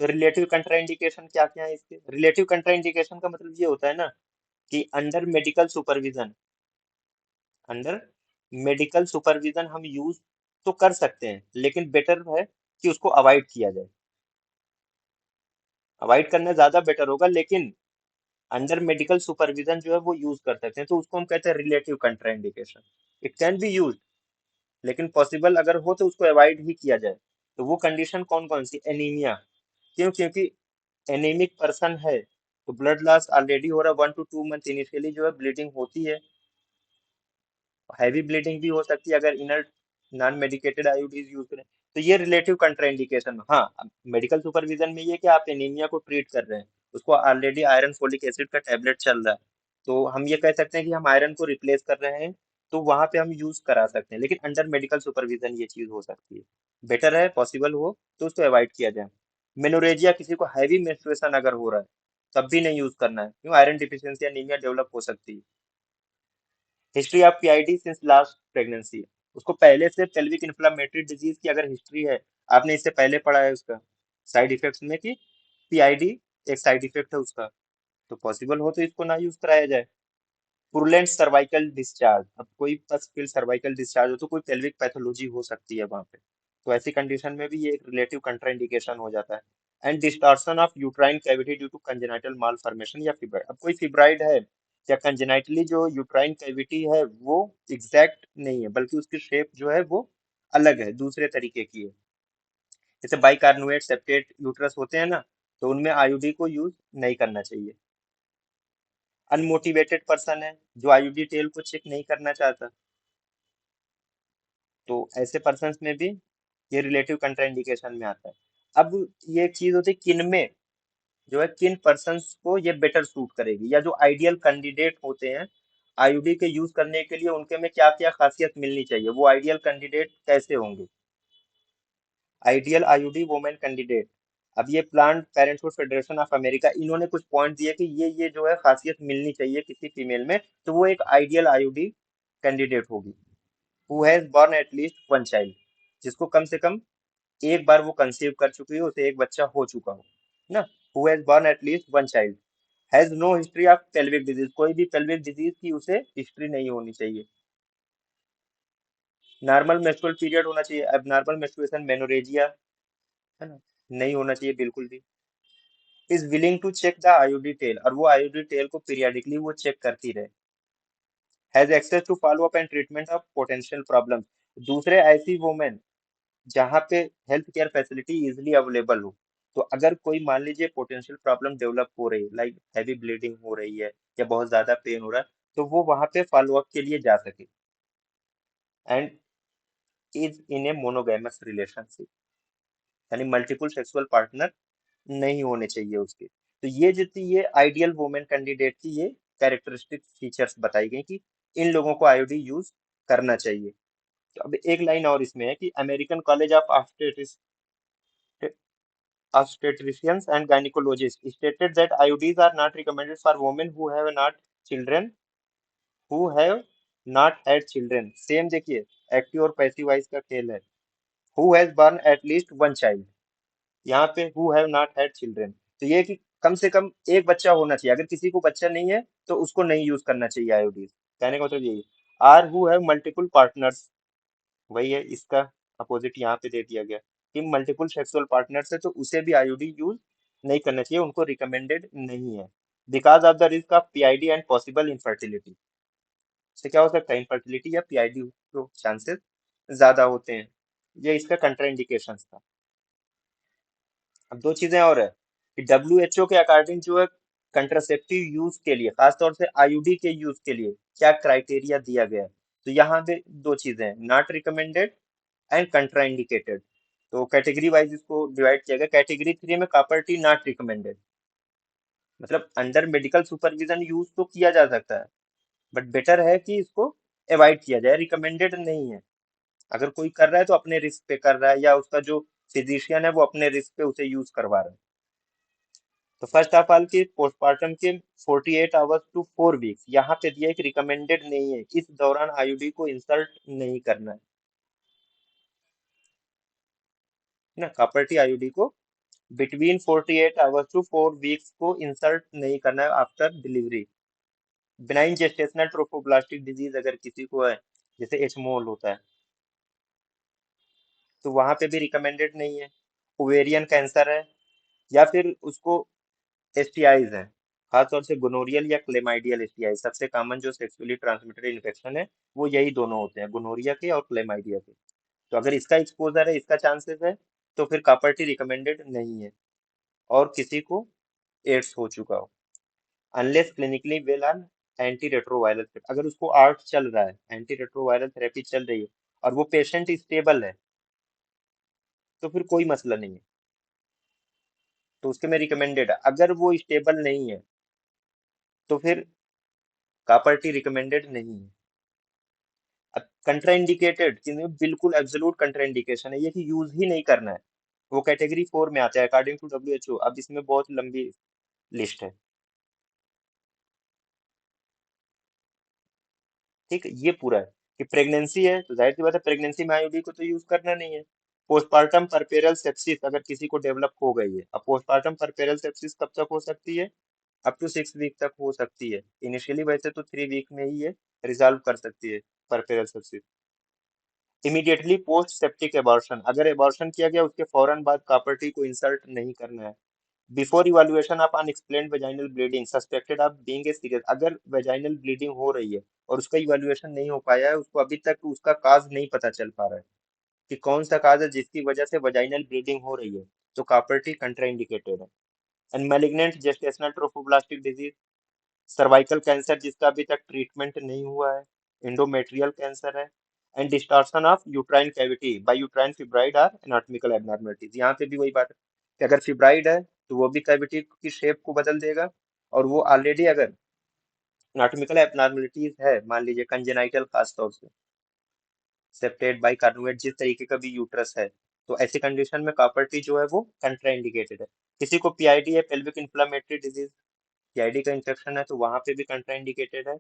तो रिलेटिव कंट्राइंडिकेशन क्या क्या है इसके? रिलेटिव कंट्राइंडिकेशन का मतलब ये होता है ना कि अंडर मेडिकल सुपरविजन हम यूज तो कर सकते हैं लेकिन बेटर है कि उसको अवॉइड किया जाए। अवॉइड करना ज्यादा बेटर होगा लेकिन अंडर मेडिकल सुपरविजन जो है वो यूज कर सकते हैं, तो उसको हम कहते हैं relative contraindication. It can be use लेकिन पॉसिबल अगर हो तो उसको अवॉइड ही किया जाए। तो वो कंडीशन कौन कौन सी? एनीमिया, क्यों? क्योंकि एनीमिक पर्सन है तो ब्लड लॉस ऑलरेडी हो रहा है, 1 to 2 मंथ इनिशियली जो है ब्लीडिंग होती है, हैवी ब्लीडिंग भी हो सकती है अगर inner non medicated IUDs use करें। तो ये रिलेटिव कंट्राइंडिकेशन। हाँ, मेडिकल सुपरविजन में ये कि आप एनीमिया को ट्रीट कर रहे हैं, उसको ऑलरेडी आयरन फोलिक एसिड का टैबलेट चल रहा है, तो हम ये कह सकते हैं कि हम आयरन को रिप्लेस कर रहे हैं, तो वहां पे हम यूज करा सकते हैं लेकिन अंडर मेडिकल सुपरविजन ये चीज हो सकती है। बेटर है पॉसिबल हो तो उसको अवॉइड किया जाए। मेनोरेजिया, किसी को हैवी मेंस्ट्रुएशन अगर हो रहा है तब भी नहीं यूज करना है, क्यों? आयरन डिफिशियंसी एनीमिया डेवलप हो सकती है। History of PID since last pregnancy, उसको पहले से पेल्विक इन्फ्लामेटरी डिजीज की अगर हिस्ट्री है, आपने इससे पहले पढ़ा है उसका साइड इफेक्ट्स में कि पीआईडी एक साइड इफेक्ट है उसका, तो पॉसिबल हो तो इसको ना यूज कराया जाए। पुरलेंट सर्वाइकल डिस्चार्ज, अब कोई बस फिर सर्वाइकल डिस्चार्ज हो तो कोई पेल्विक पैथोलॉजी हो सकती है वहां पे, तो ऐसी कंडीशन में भी ये एक रिलेटिव कंट्राइंडिकेशन हो जाता है। And distortion of uterine cavity due to congenital malformation या फिब्राइड, अब कोई फिब्राइड है या कंजेनाइटली जो यूट्राइन कैविटी है वो एग्जैक्ट नहीं है बल्कि उसकी शेप जो है वो अलग है, दूसरे तरीके की है। जैसे बाइकार्नुएट सेप्टेट यूट्रस होते हैं ना, तो उनमें आईयूडी को यूज नहीं करना चाहिए। अनमोटिवेटेड पर्सन है जो आईयूडी टेल को चेक नहीं करना चाहता, तो ऐसे पर्सन में भी ये रिलेटिव कंट्राइंडिकेशन में आता है। अब ये एक चीज होती है किन में जो है, किन पर्सन्स को ये बेटर सूट करेगी, या जो आइडियल कैंडिडेट होते हैं आईयूडी के यूज करने के लिए उनके में क्या क्या खासियत मिलनी चाहिए, वो आइडियल कैंडिडेट कैसे होंगे? आइडियल आईयूडी वुमेन कैंडिडेट, अब ये plant parenthood federation of America, इन्होंने कुछ पॉइंट दिए कि ये जो है खासियत मिलनी चाहिए किसी फीमेल में, तो वो एक आइडियल आईयूडी कैंडिडेट होगी। Who has born at least 1 child, जिसको कम से कम एक बार वो कंसीव कर चुकी हो, उसे एक बच्चा हो चुका हो ना। Who has born at least 1 child, has no history of pelvic disease, कोई भी पेल्विक डिजीज की उसे हिस्ट्री नहीं होनी चाहिए। नॉर्मल मेंस्ट्रुअल पीरियड होना चाहिए, एबनॉर्मल मेंस्ट्रुएशन मेनोरेजिया है ना नहीं होना चाहिए बिल्कुल भी। Is willing to check the IUD tail, और वो आईयूडी टेल को पीरियडिकली वो चेक करती रहे। Has access to follow up and treatment of potential problem, दूसरे ऐसी वुमेन जहाँ पे health care facility easily available हो, तो अगर कोई मान लीजिए पोटेंशियल प्रॉब्लम डेवलप हो रही है, लाइक हैवी ब्लीडिंग हो रही है या बहुत ज्यादा पेन हो रहा है, तो वो वहां पे फॉलो अप के लिए जा सके। And is in A monogamous relationship, यानी मल्टीपल सेक्सुअल पार्टनर नहीं होने चाहिए उसके। तो ये जितनी ये आइडियल वुमेन कैंडिडेट की ये कैरेक्टरिस्टिक फीचर्स बताई गई कि इन लोगों को आईओडी यूज करना चाहिए। तो अब एक लाइन और इसमें है कि American college of obstetricians and gynecologists stated that IUDs are not recommended for women who have not had children। Same देखिए, एक्टिव और पैसिव वॉइस का खेल है। who has born at least 1 child, यहाँ पे who have not had children, तो ये कि कम से कम एक बच्चा होना चाहिए, अगर किसी को बच्चा नहीं है तो उसको नहीं यूज करना चाहिए आईओडीज, कहने का मतलब यही। Are who have multiple partners, वही है इसका अपोजिट यहाँ पे दे दिया गया कि मल्टीपल सेक्सुअल पार्टनर्स है तो उसे भी आईयूडी यूज नहीं करना चाहिए, उनको रिकमेंडेड नहीं है because of the risk of PID and possible infertility. इससे क्या हो सकता है, इनफर्टिलिटी या पीआईडी के चांसेस ज्यादा होते हैं। ये इसका कंट्राइंडिकेशन था। अब दो चीजें और है कि डब्ल्यूएचओ के अकॉर्डिंग जो है कंट्रासेप्टिव यूज के लिए, खासतौर से आईयूडी के यूज के लिए क्या क्राइटेरिया दिया गया है। तो यहाँ पे दो चीजें हैं, नॉट रिकमेंडेड एंड कंट्राइंडिकेटेड। तो कैटेगरी वाइज इसको डिवाइड किया गया। कैटेगरी 3 में कॉपर टी नॉट रिकमेंडेड, मतलब अंडर मेडिकल सुपरविजन यूज तो किया जा सकता है, बट बेटर है कि इसको अवॉइड किया जाए, रिकमेंडेड नहीं है। अगर कोई कर रहा है तो अपने रिस्क पे कर रहा है, या उसका जो फिजिशियन है वो अपने रिस्क पे उसे यूज करवा रहा है। तो फर्स्ट ऑफ ऑल की पोस्टमार्टम के 48 आवर्स टू 4 वीक्स यहाँ पे दिया है कि रिकमेंडेड नहीं है, इस दौरान आईयूडी को इंसर्ट नहीं करना है ना। कॉपर आईयूडी को बिटवीन 48 आवर्स टू 4 वीक्स को इंसर्ट नहीं करना है after delivery. Benign gestational trophoblastic disease अगर किसी को है, जैसे एचमोल होता है, तो वहां पे भी रिकमेंडेड नहीं है। ओवेरियन कैंसर है, या फिर उसको एसटीआईज हैं, खासतौर से गोनोरियल या क्लेमाइडियल एसटीआई। सबसे कॉमन जो सेक्सुअली ट्रांसमिटेड इन्फेक्शन है वो यही दोनों होते हैं, गोनोरिया के और क्लेमाइडिया के। तो अगर इसका एक्सपोजर है, इसका चांसेस है, तो फिर कॉपर टी रिकमेंडेड नहीं है। और किसी को एड्स हो चुका हो, unless clinically well on anti retroviral therapy. अगर उसको आर्ट चल रहा है, एंटी रेट्रोवायरल थेरेपी चल रही है, और वो पेशेंट स्टेबल है, तो फिर कोई मसला नहीं है, तो उसके में रिकमेंडेड है। अगर वो स्टेबल नहीं है तो फिर कॉपर टी रिकमेंडेड नहीं है। अब कंट्राइंडिकेटेड, बिल्कुल एब्सोल्यूट कंट्राइंडिकेशन है ये कि यूज ही नहीं करना है, वो कैटेगरी 4 में आता है अकॉर्डिंग टू डब्ल्यूएचओ। अब इसमें बहुत लंबी लिस्ट है, ठीक है। ये पूरा है कि प्रेगनेंसी है तो जाहिर सी बात है प्रेगनेंसी में आईयूडी को तो यूज करना नहीं है। पोस्टमार्टम परपेरल सेप्सिस अगर किसी को डेवलप हो गई है, अब पोस्टमार्टम परपेरल सेप्सिस कब तक हो सकती है, अप टू 6 वीक तक हो सकती है। इनिशियली वैसे तो 3 वीक में ही ये रिजॉल्व कर सकती है puerperal sepsis. Immediately post septic abortion, अगर एबॉर्शन किया गया उसके फौरन बाद कॉपर टी को इंसर्ट नहीं करना है। Before evaluation of unexplained vaginal bleeding suspected of being a serious, अगर वेजाइनल ब्लीडिंग हो रही है और उसका इवैल्यूएशन नहीं हो पाया है, उसको अभी तक उसका काज नहीं पता चल पा रहा है कि कौन सा काज है जिसकी वजह से वेजाइनल ब्लीडिंग हो रही है, तो कॉपर टी कंट्राइंडिकेटेड है। And malignant gestational trophoblastic disease, cervical cancer जिसका अभी तक ट्रीटमेंट नहीं हुआ है, एंडोमेट्रियल कैंसर है, and distortion of uterine cavity by uterine fibroid or anatomical abnormalities. यहाँ पे भी वही बात है कि अगर फिब्राइड है तो वो भी कैविटी की शेप को बदल देगा, और वो ऑलरेडी अगर एनाटॉमिकल एबनॉर्मलिटीज है, मान लीजिए कंजेनाइटल खास तौर से सेप्टेड बाई कार्नोवेट जिस तरीके का भी यूट्रस है, तो ऐसी कंडीशन में कॉपर टी जो है वो कंट्राइंडिकेटेड है। किसी को पीआईडी है, पेल्विक इन्फ्लेमेटरी डिजीज, पीआईडी का इंफेक्शन है, तो वहां पे भी कंट्राइंडिकेटेड है।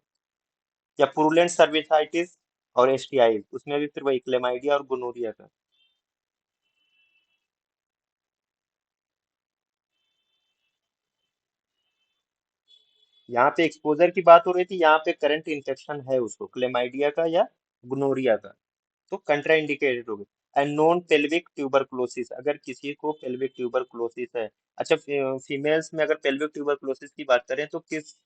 या पुरुलेंट सर्विसाइटिस और एसटीआई, उसमें भी फिर वही क्लेमाइडिया और गोनोरिया का। यहाँ पे एक्सपोजर की बात हो रही थी, यहाँ पे करंट इन्फेक्शन है उसको क्लेमाइडिया का या गोनोरिया का, तो कंट्राइंडिकेटेड हो गई। एंड नॉन पेल्विक ट्यूबरकुलोसिस, अगर किसी को पेल्विक ट्यूबरकुलोसिस है। अच्छा, फीमेल्स में अगर पेल्विक ट्यूबरकुलोसिस की बात करें तो किस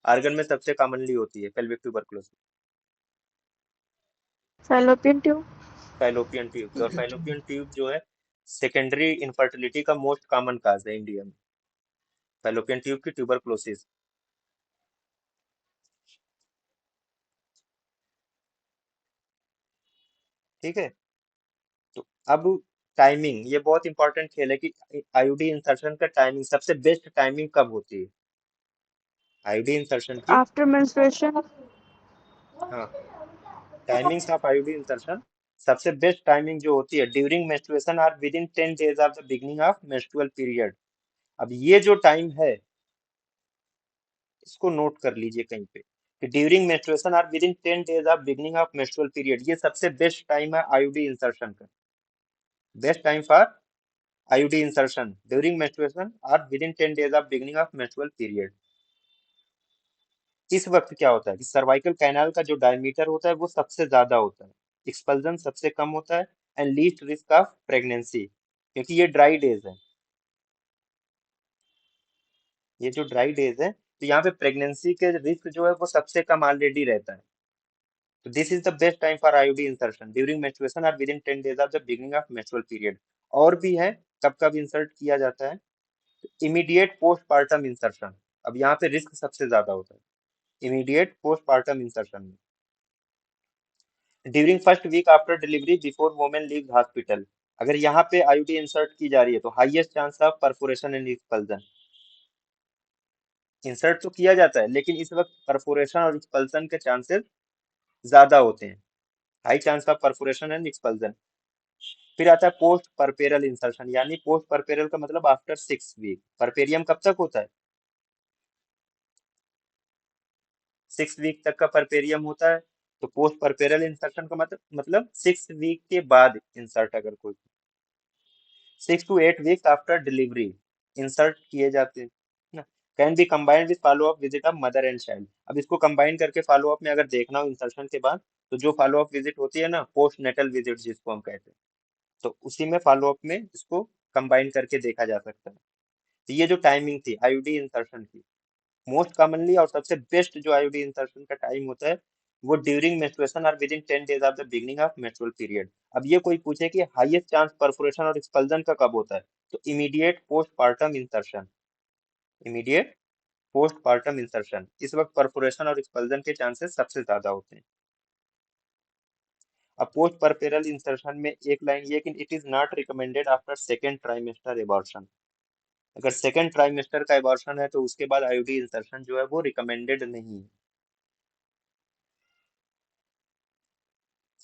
आर्गन में सबसे कॉमनली होती है pelvic tuberculosis? Fallopian tube. Fallopian tube. और फैलोपियन ट्यूब जो है सेकेंडरी इनफर्टिलिटी का मोस्ट कॉमन काज है इंडिया में, फैलोपियन ट्यूब की ट्यूबरकुलोसिस, ठीक है। तो अब टाइमिंग, ये बहुत इंपॉर्टेंट खेल है कि आईयूडी इंसर्शन का टाइमिंग, सबसे बेस्ट टाइमिंग कब होती है आईयूडी इंसर्शन की? After menstruation. हाँ, टाइमिंग्स ऑफ आईयूडी इंसर्शन, सबसे बेस्ट टाइमिंग जो होती है ड्यूरिंग मेंस्ट्रुएशन और within 10 days of the beginning of menstrual period. अब ये जो टाइम है, इसको नोट कर लीजिए कहीं पे कि ड्यूरिंग मेंस्ट्रुएशन और within 10 days of beginning of menstrual period, ये सबसे बेस्ट टाइम है आईयूडी इंसर्शन का। Best time for IUD insertion during menstruation or within 10 days of beginning of menstrual period। इस वक्त क्या होता है कि सर्वाइकल कैनाल का जो डायमीटर होता है वो सबसे ज्यादा होता है, एक्सपल्जन सबसे कम होता है, and least risk of pregnancy, क्योंकि ये ड्राई डेज है। ये जो ड्राई डेज है, तो यहाँ पे प्रेगनेंसी के रिस्क जो है वो सबसे कम ऑलरेडी रहता है। तो this is the best time for IUD insertion during menstruation और within 10 days of the beginning of menstrual period. और भी है कब कब इंसर्ट किया जाता है। इमीडिएट पोस्टपार्टम इंसर्शन, अब यहाँ पे रिस्क सबसे ज्यादा होता है इमीडिएट पोस्टपार्टम इंसर्शन में। During first week after delivery before women leaves hospital, अगर यहाँ पे आईयूडी इंसर्ट की जा रही है तो highest chance of perforation and expulsion. Insert तो किया जाता है लेकिन इस वक्त परफोरेशन और एक्सपल्सन के चांसेस ज्यादा होते हैं, high chance of perforation and expulsion. फिर आता है पोस्ट परपेरल इंसर्शन, यानी पोस्ट परपेरल का मतलब आफ्टर 6 वीक। परपेरियम कब तक होता है? 6 वीक तक का परपेरियम होता है। तो पोस्ट परपेरल इंसर्शन का मतलब 6 वीक के बाद इंसर्ट, अगर कोई 6 to 8 weeks after delivery insert किए जाते हैं ना। Can be combined with follow up visit of mother and child. अब इसको कंबाइन करके फॉलो अप में अगर देखना हो इंसर्शन के बाद, तो जो फॉलो अप विजिट होती है ना, पोस्ट नेटल विजिट जिसको हम कहते हैं, तो उसी में फॉलो अप में इसको कंबाइन करके देखा जा सकता है। तो ये जो टाइमिंग थी आईयूडी इंसर्शन की, मोस्ट कॉमनली और सबसे बेस्ट जो आईयूडी इंसर्शन का टाइम होता है वो ड्यूरिंग मेंस्ट्रुएशन और within 10 days of the beginning of menstrual period. अब ये कोई पूछे कि हाईएस्ट चांस परफोरेशन और एक्सपल्जन का कब होता है, तो immediate postpartum insertion. Immediate postpartum insertion, इस वक्त परफोरेशन और एक्सपल्जन के चांसेस सबसे ज्यादा होते हैं। अब पोस्ट परपेरल इंसर्शन में एक लाइन ये कि it is not recommended after second trimester abortion. अगर सेकेंड ट्राइमेस्टर का एबॉर्शन है तो उसके बाद आईयूडी इंसर्शन जो है वो रिकमेंडेड नहीं है।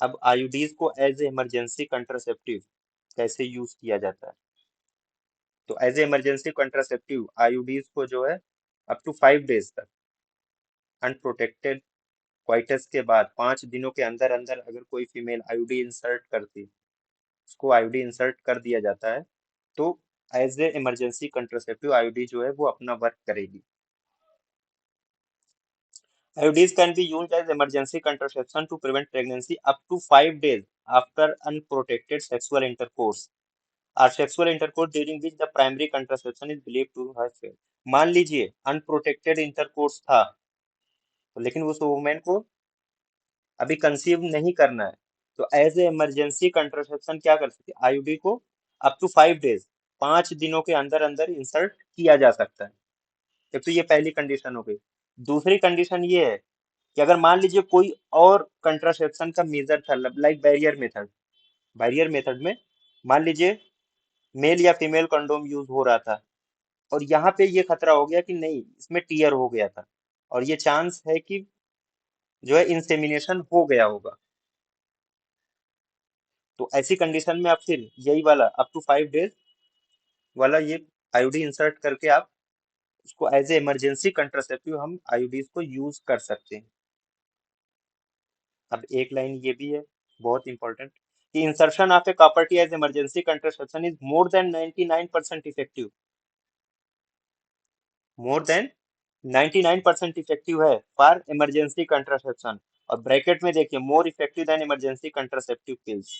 अब आईयूडीज को एज ए इमरजेंसी कंट्रासेप्टिव कैसे यूज किया जाता है, तो as a emergency contraceptive IUDs को जो है अप टू 5 डेज तक अनप्रोटेक्टेड क्वाइटस के बाद 5 दिनों के अंदर अंदर अगर कोई फीमेल आईयूडी इंसर्ट करती, उसको आईयूडी इंसर्ट कर दिया जाता है, तो as a emergency contraceptive IUD जो है वो अपना वर्क करेगी। IUDs can be used as emergency contraception to prevent pregnancy up to 5 days after unprotected sexual intercourse or sexual intercourse during which the primary contraception is believed to have failed। मान लीजिए unprotected intercourse था, तो लेकिन उस women को अभी conceive नहीं करना है, तो एज ए इमरजेंसी कंट्रासेप्शन क्या कर सकती है, आईयूडी को अप टू 5 डेज, 5 दिनों के अंदर अंदर इंसर्ट किया जा सकता है। एक तो ये पहली कंडीशन हो गई। दूसरी कंडीशन ये है कि अगर मान लीजिए कोई और कंट्रासेप्शन का मेजर था, लाइक बैरियर मेथड में मान लीजिए मेल या फीमेल कंडोम यूज हो रहा था, और यहाँ पे ये खतरा हो गया कि नहीं इसमें टीयर हो गया था और ये चांस है कि जो है इंसेमिनेशन हो गया होगा, तो ऐसी कंडीशन में आप फिर यही वाला अप टू 5 डेज वाला ये आईयूडी इंसर्ट करके आप उसको एज ए इमरजेंसी कंट्रासेप्टिव हम आईयूडीज को यूज कर सकते हैं। अब एक लाइन ये भी है बहुत इंपॉर्टेंट कि insertion of a copper T as emergency contraception is more than 99% effective. More than 99% effective है फॉर इमरजेंसी कंट्रासेप्शन, और ब्रैकेट में देखिए more effective than emergency contraceptive pills.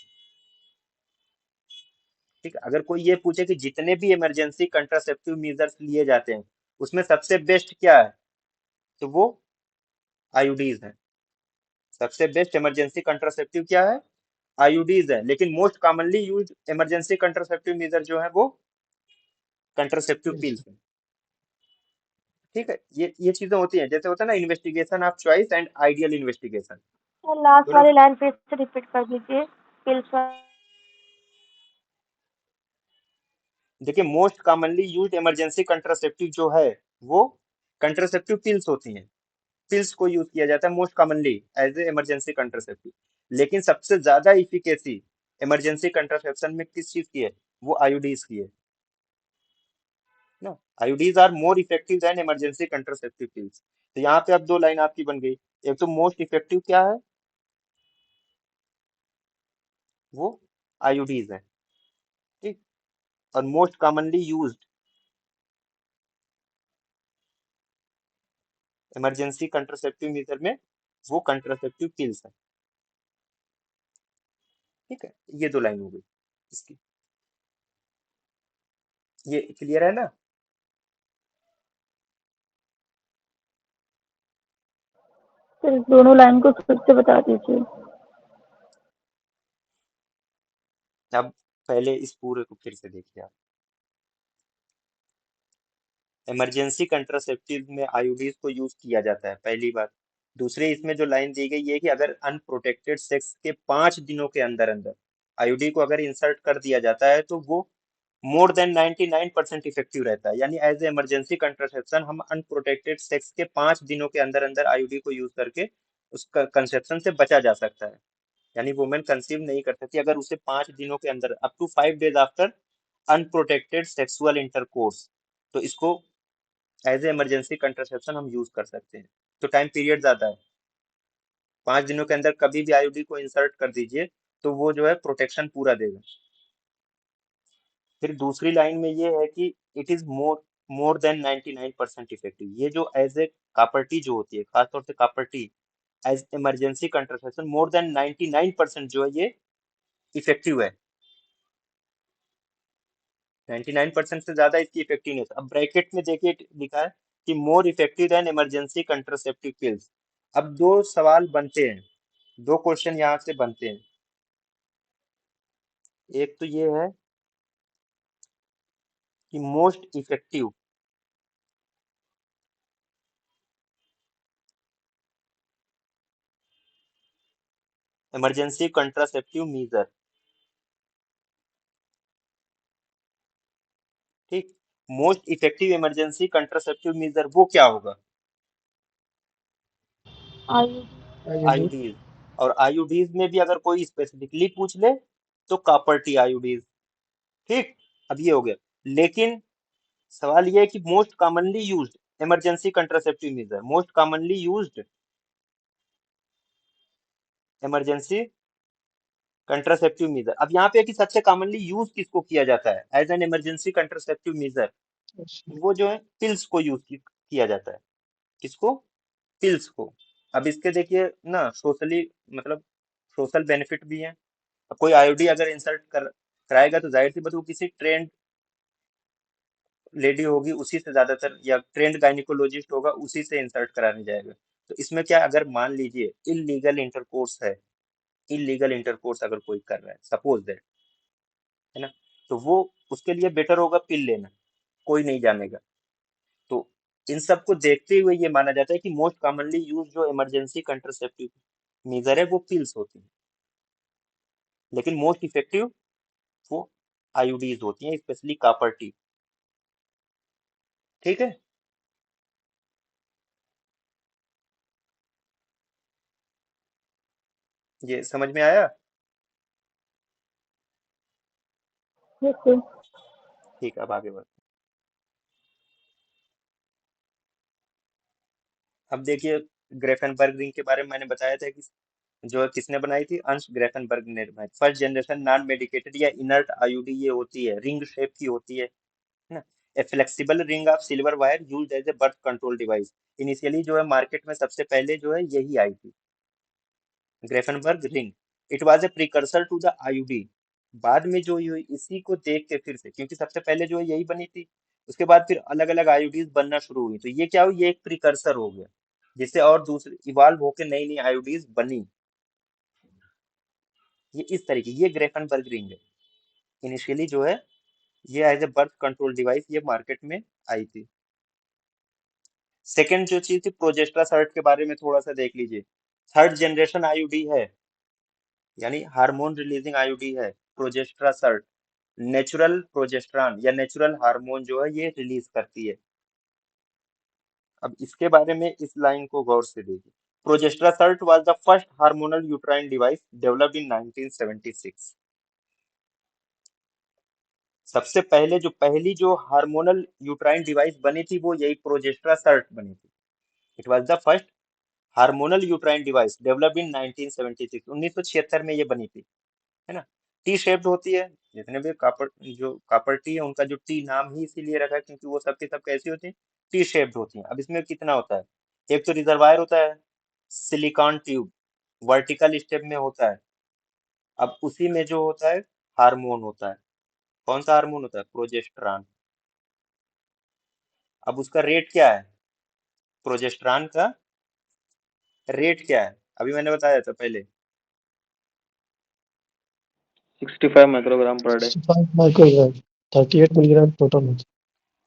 ठीक है, अगर कोई ये पूछे कि जितने भी इमरजेंसी कंट्रासेप्टिव मेजर्स लिए जाते हैं उसमें सबसे बेस्ट क्या है, तो वो आईयूडीज है। सबसे बेस्ट इमरजेंसी कंट्रासेप्टिव क्या है, आईयूडीज है। लेकिन most commonly use emergency contraceptive measure जो है वो कंट्रासेप्टिव पिल्स है। ठीक है, ये चीजें होती हैं, जैसे होता है ना investigation of choice and ideal investigation. Last थोड़ा वाली लाइन फिर से रिपीट कर दीजिए, पिल्स। देखिए most commonly use emergency contraceptive जो है वो कंट्रासेप्टिव पिल्स होती हैं, पिल्स को यूज किया जाता है most commonly as a emergency contraceptive. लेकिन सबसे ज्यादा इफिकेसी इमरजेंसी कंट्रासेप्शन में किस चीज की है, वो आईयूडीज की है ना। IUDs are more effective than emergency contraceptive pills. तो यहाँ पे अब दो लाइन आपकी बन गई, एक तो मोस्ट इफेक्टिव क्या है, वो आईयूडीज है। ठीक, और most commonly used emergency contraceptive method में वो कंट्रासेप्टिव पिल्स है। ठीक है, ये दो लाइन हो गई इसकी, ये क्लियर है ना। सर दोनों लाइन को फिर से बता दीजिए। अब पहले इस पूरे को फिर से देखिए आप। इमरजेंसी कंट्रासेप्टिव में आईयूडीज को यूज किया जाता है, पहली बात। दूसरी, इसमें जो लाइन दी गई है कि अगर अनप्रोटेक्टेड सेक्स के 5 दिनों के अंदर अंदर आईयूडी को अगर इंसर्ट कर दिया जाता है तो वो मोर देन 99% इफेक्टिव रहता है। यानी एज ए इमरजेंसी कंट्रासेप्शन हम अनप्रोटेक्टेड सेक्स के 5 दिनों के अंदर अंदर आईयूडी को यूज करके उसका कंसेप्शन से बचा जा सकता है। यानी वुमेन कंसीव नहीं कर सकती अगर उसे 5 दिनों के अंदर, up to 5 days after unprotected sexual intercourse, तो इसको एज ए इमरजेंसी कंट्रासेप्शन हम यूज कर सकते हैं। तो टाइम पीरियड ज्यादा है, 5 दिनों के अंदर कभी भी आईयूडी को इंसर्ट कर दीजिए तो वो जो है प्रोटेक्शन पूरा देगा। फिर दूसरी लाइन में ये है कि it is more more than 99% effective. ये जो एज ए कापर्टी जो होती है, खासतौर से copper T as emergency contraception more than 99% जो है ये इफेक्टिव है। 99% से ज्यादा इसकी इफेक्टिवनेस। अब ब्रैकेट में देखिए लिखा है कि more effective than emergency contraceptive pills. अब दो सवाल बनते हैं, दो क्वेश्चन यहाँ से बनते हैं। एक तो ये है कि most effective emergency contraceptive measure, ठीक। Most effective emergency contraceptive measure वो क्या होगा? आयु आईयूडी। आईयूडीज। और आईयूडीज में भी अगर कोई स्पेसिफिकली पूछ ले तो कॉपर टी आईयूडीज, ठीक। अब ये हो गया। लेकिन सवाल ये है कि most commonly used emergency contraceptive measure, most commonly used emergency contraceptive measure. अब यहाँ पे है कि सबसे कॉमनली यूज किसको किया जाता है as an emergency contraceptive measure? अच्छा। वो जो है पिल्स को यूज किया जाता है। किसको? पिल्स को। अब इसके देखिए ना सोशली, मतलब सोशल बेनिफिट भी है। अब कोई आईओडी अगर इंसर्ट कराएगा तो जाहिर सी बात है वो किसी ट्रेंड लेडी होगी उसी से ज्यादातर, या ट्रेंड गायनिकोलॉजिस्ट होगा उसी से इंसर्ट कराने जाएगा। तो इसमें क्या, अगर मान लीजिए इलीगल इंटरकोर्स है, इलीगल इंटरकोर्स अगर कोई कर रहा है सपोज दैट, है ना, तो वो उसके लिए बेटर होगा पिल लेना, कोई नहीं जानेगा। तो इन सब को देखते हुए ये माना जाता है कि मोस्ट कॉमनली यूज जो इमरजेंसी कंट्रासेप्टिव मेजर है वो पिल्स होती है, लेकिन मोस्ट इफेक्टिव वो आईयूडीज होती हैं, स्पेशली कॉपर टी। ठीक है। ये समझ में आया? Yes sir. ठीक है, अब आगे बढ़ते हैं। अब देखिए ग्रेफेनबर्ग रिंग के बारे में मैंने बताया था कि जो है किसने बनाई थी, अंश ग्रेफेनबर्ग ने बनाई। फर्स्ट जनरेशन नॉन मेडिकेटेड या इनर्ट आईयूडी ये होती है, रिंग शेप की होती है ना। A flexible ring of silver wire used as a birth control device. Initially जो है मार्केट में सबसे पहले जो है यही आई थी, Grafenberg ring. It was a precursor to the IUD. बाद में जो ये इसी को देख के फिर से, क्योंकि सबसे पहले जो है यही बनी थी, उसके बाद फिर अलग अलग आईयूडीज बनना शुरू हुई, तो ये क्या हुई, ये एक प्रिकर्सर हो गया जिससे और दूसरी इवाल्व होकर नई नई आईयूडीज बनी। ये इस तरीके, ये ग्रेफेनबर्ग रिंग है। इनिशियली जो है ये as a birth control device ये मार्केट में आई थी। सेकेंड जो चीज थी प्रोजेस्ट्रा सर्ट के बारे में थोड़ा सा देख लीजिए। थर्ड जनरेशन आईयूडी है, यानी हार्मोन रिलीजिंग आईयूडी है प्रोजेस्ट्रा सर्ट। नेचुरल प्रोजेस्ट्रॉन या नेचुरल हार्मोन जो है ये रिलीज करती है। अब इसके बारे में इस लाइन को गौर से देखिए। Progestasert was the first hormonal uterine device developed in 1976। सबसे पहले जो पहली जो हार्मोनल यूट्राइन डिवाइस बनी थी वो यही प्रोजेस्ट्रा सर्ट बनी थी। It was the first hormonal uterine device developed in 1976, 1976 में ये बनी थी, है ना। टी शेप्ड होती है, जितने भी कापर, जो कापर टी है उनका जो टी नाम ही इसीलिए रखा है क्योंकि वो सबके सब कैसी होती है, टी शेप्ड होती हैं। अब इसमें कितना होता है, एक तो रिजर्वायर होता है, सिलिकॉन ट्यूब वर्टिकल स्टेप में होता है। अब उसी में जो होता है हार्मोन होता है। कौन सा हार्मोन होता है? प्रोजेस्टेरॉन। अब उसका रेट क्या है प्रोजेस्टेरॉन का? रेट क्या है, अभी मैंने बताया था पहले। 65 microgram per day. 65 microgram, 38 milligram total होता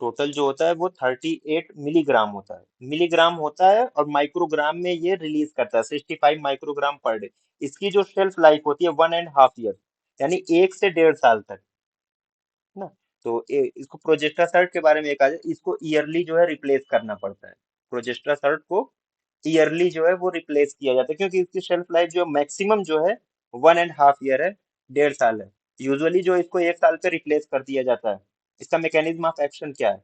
टोटल जो होता है वो 38 मिलीग्राम होता है, मिलीग्राम होता है, और माइक्रोग्राम में ये रिलीज करता है 65 माइक्रोग्राम पर डे। इसकी जो शेल्फ लाइफ होती है 1.5 ईयर, यानी 1 से 1.5 साल तक, है ना। तो इसको प्रोजेस्टा सर्ट के बारे में एक आ जाए, इसको ईयरली जो है रिप्लेस करना पड़ता है। प्रोजेस्टा सर्ट को ईयरली जो है वो रिप्लेस किया जाता है, क्योंकि इसकी शेल्फ लाइफ जो मैक्सिमम जो है 1.5 ईयर है, 1.5 साल है। यूजुअली जो इसको 1 साल पे रिप्लेस कर दिया जाता है। इसका मैकेनिज्म ऑफ एक्शन क्या है?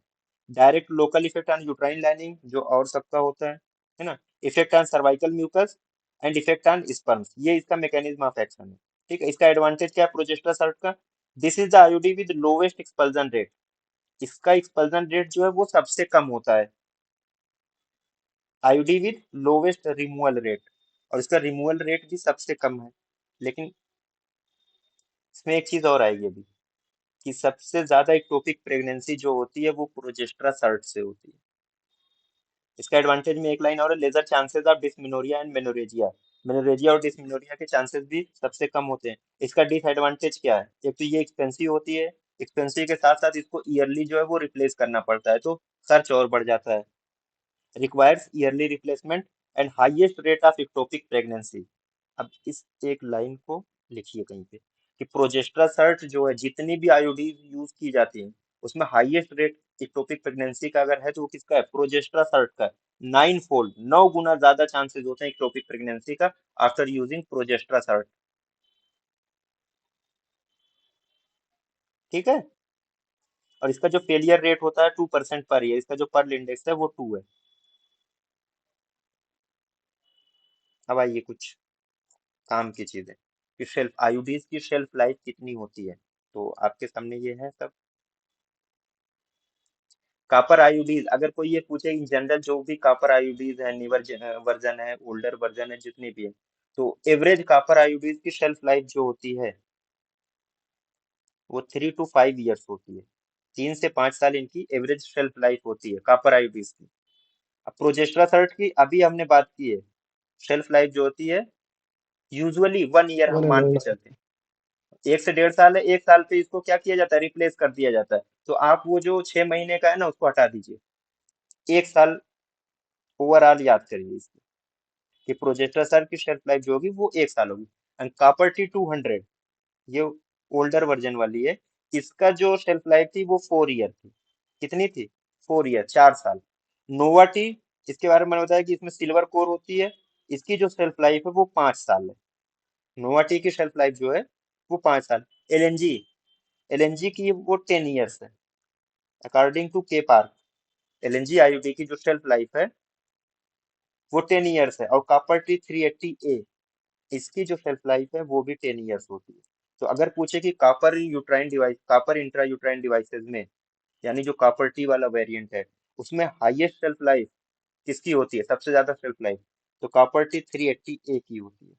Direct local effect on uterine lining, जो और सबका होता है ना। Effect on cervical mucus and effect on sperms, ये इसका मैकेनिज्म ऑफ एक्शन है। ठीक है, इसका एडवांटेज क्या है प्रोजेस्टा सर्ट का? This is the IUD with lowest expulsion rate. इसका एक्सपल्जन रेट जो है वो सबसे कम होता है, IUD with lowest removal rate, और इसका रिमूवल रेट भी सबसे कम है। लेकिन इसमें एक चीज और आएगी अभी, कि सबसे ज्यादा इक्टोपिक प्रेगनेंसी जो होती है वो प्रोजेस्ट्रा सर्ट से होती है। इसका एडवांटेज में एक लाइन और है, lesser chances of dysmenorrhoea and menorrhagia. Menorrhagia और डिसमेनोरिया के चांसेस भी सबसे कम होते हैं। इसका डिसएडवांटेज क्या है? एक तो ये एक्सपेंसिव होती है, एक्सपेंसिव के साथ साथ इसको ईयरली जो है वो रिप्लेस करना पड़ता है, तो खर्च और बढ़ जाता है। Requires early replacement and highest rate of ectopic pregnancy. अब इस एक लाइन को लिखिए कहीं पे, कि प्रोजेस्ट्रा सर्ट जो है जितनी भी आईओडी यूज की जाती है उसमें हाईएस्ट रेट इक्टोपिक प्रेगनेंसी का अगर है तो वो किसका है? प्रोजेस्ट्रा सर्ट का है। 9 फोल्ड, 9 गुना ज्यादा चांसेस होते हैं इक्टोपिक प्रेगनेंसी का आफ्टर यूजिंग प्रोजेस्ट्रा सर्ट। ठीक है, और इसका जो फेलियर रेट होता है 2% पर ईयर, इसका जो पर्ल इंडेक्स है वो 2 है। अब आइए कुछ काम की चीजें, कि शेल्फ आईयूडीज की शेल्फ लाइफ कितनी होती है, तो आपके सामने ये है सब। कॉपर आईयूडीज, अगर कोई ये पूछे इन जनरल जो भी कॉपर आईयूडीज है, न्यूअर वर्जन है, ओल्डर वर्जन है, जितनी भी है, तो एवरेज कॉपर आईयूडीज की शेल्फ लाइफ जो होती है वो 3 to 5 ईयर्स होती है। 3 से 5 साल इनकी एवरेज शेल्फ लाइफ होती है कॉपर आईयूडीज की। अब प्रोजेस्ट्रा सर्ट की अभी हमने बात की है, शेल्फ लाइफ जो होती है यूजुअली 1 ईयर है। हम वन मान एंड के चलते हैं। 1 से 1.5 साल है, 1 साल पे इसको क्या किया जाता है? रिप्लेस कर दिया जाता है। तो आप वो जो 6 महीने का है ना उसको हटा दीजिए, 1 साल ओवरऑल याद करिए इसको, कि प्रोजेस्टर सर की शेल्फ लाइफ जो होगी वो 1 साल होगी। एंड कॉपर टी 200, ये ओल्डर वर्जन वाली है, इसका जो शेल्फ लाइफ थी वो 4 ईयर थी। कितनी थी? 4 ईयर, 4 साल। नोवा टी, इसके बारे में मैंने बताया कि इसमें सिल्वर कोर होती है, इसकी जो शेल्फ लाइफ है वो 5 साल है। नोवा टी की शेल्फ लाइफ जो है वो 5 साल। एलएनजी, एलएनजी की वो 10 ईयर्स है, अकॉर्डिंग टू के पार्क। एलएनजी आईयूडी की जो शेल्फ लाइफ है वो 10 ईयर्स है, और कॉपर टी 380 ए, इसकी जो शेल्फ लाइफ है वो भी 10 ईयर्स होती है। तो अगर पूछे कि copper uterine device, copper intra uterine devices में, यानी जो कॉपर टी वाला वेरिएंट है, उसमें हाईएस्ट शेल्फ लाइफ किसकी होती है, सबसे ज्यादा शेल्फ लाइफ? तो कॉपर टी 380 ए की होती है।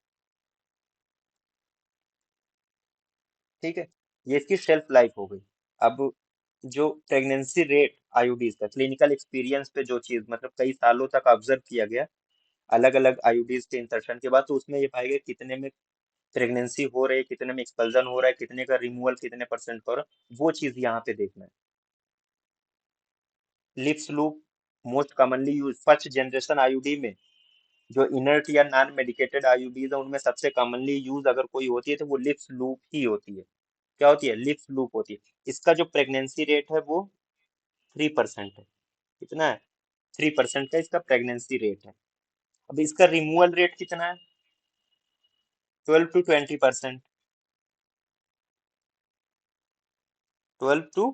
ठीक है, ये इसकी शेल्फ लाइफ हो गई। अब जो प्रेगनेंसी रेट आईयूडीज का क्लिनिकल एक्सपीरियंस पे जो चीज मतलब कई सालों तक ऑब्जर्व किया गया अलग अलग आईयूडीज के इंसर्शन के बाद, तो उसमें ये पाया गया कितने में प्रेगनेंसी हो रही है, कितने में एक्सपल्जन हो रहा है, कितने का रिमूवल कितने परसेंट का हो रहा है, वो चीज यहाँ पे देखना है। Lips loop most commonly use first generation IUD में, जो इनर्ट या नॉन मेडिकेटेड आईयूडीज है उनमें सबसे कॉमनली यूज अगर कोई होती है तो वो लिप्स लूप ही होती है। क्या होती है? लिप्स लूप होती है। इसका जो प्रेगनेंसी रेट है वो 3% है। कितना है? 3% का इसका प्रेगनेंसी रेट है। अब इसका रिमूवल रेट कितना है? 12 to 20%। 12 to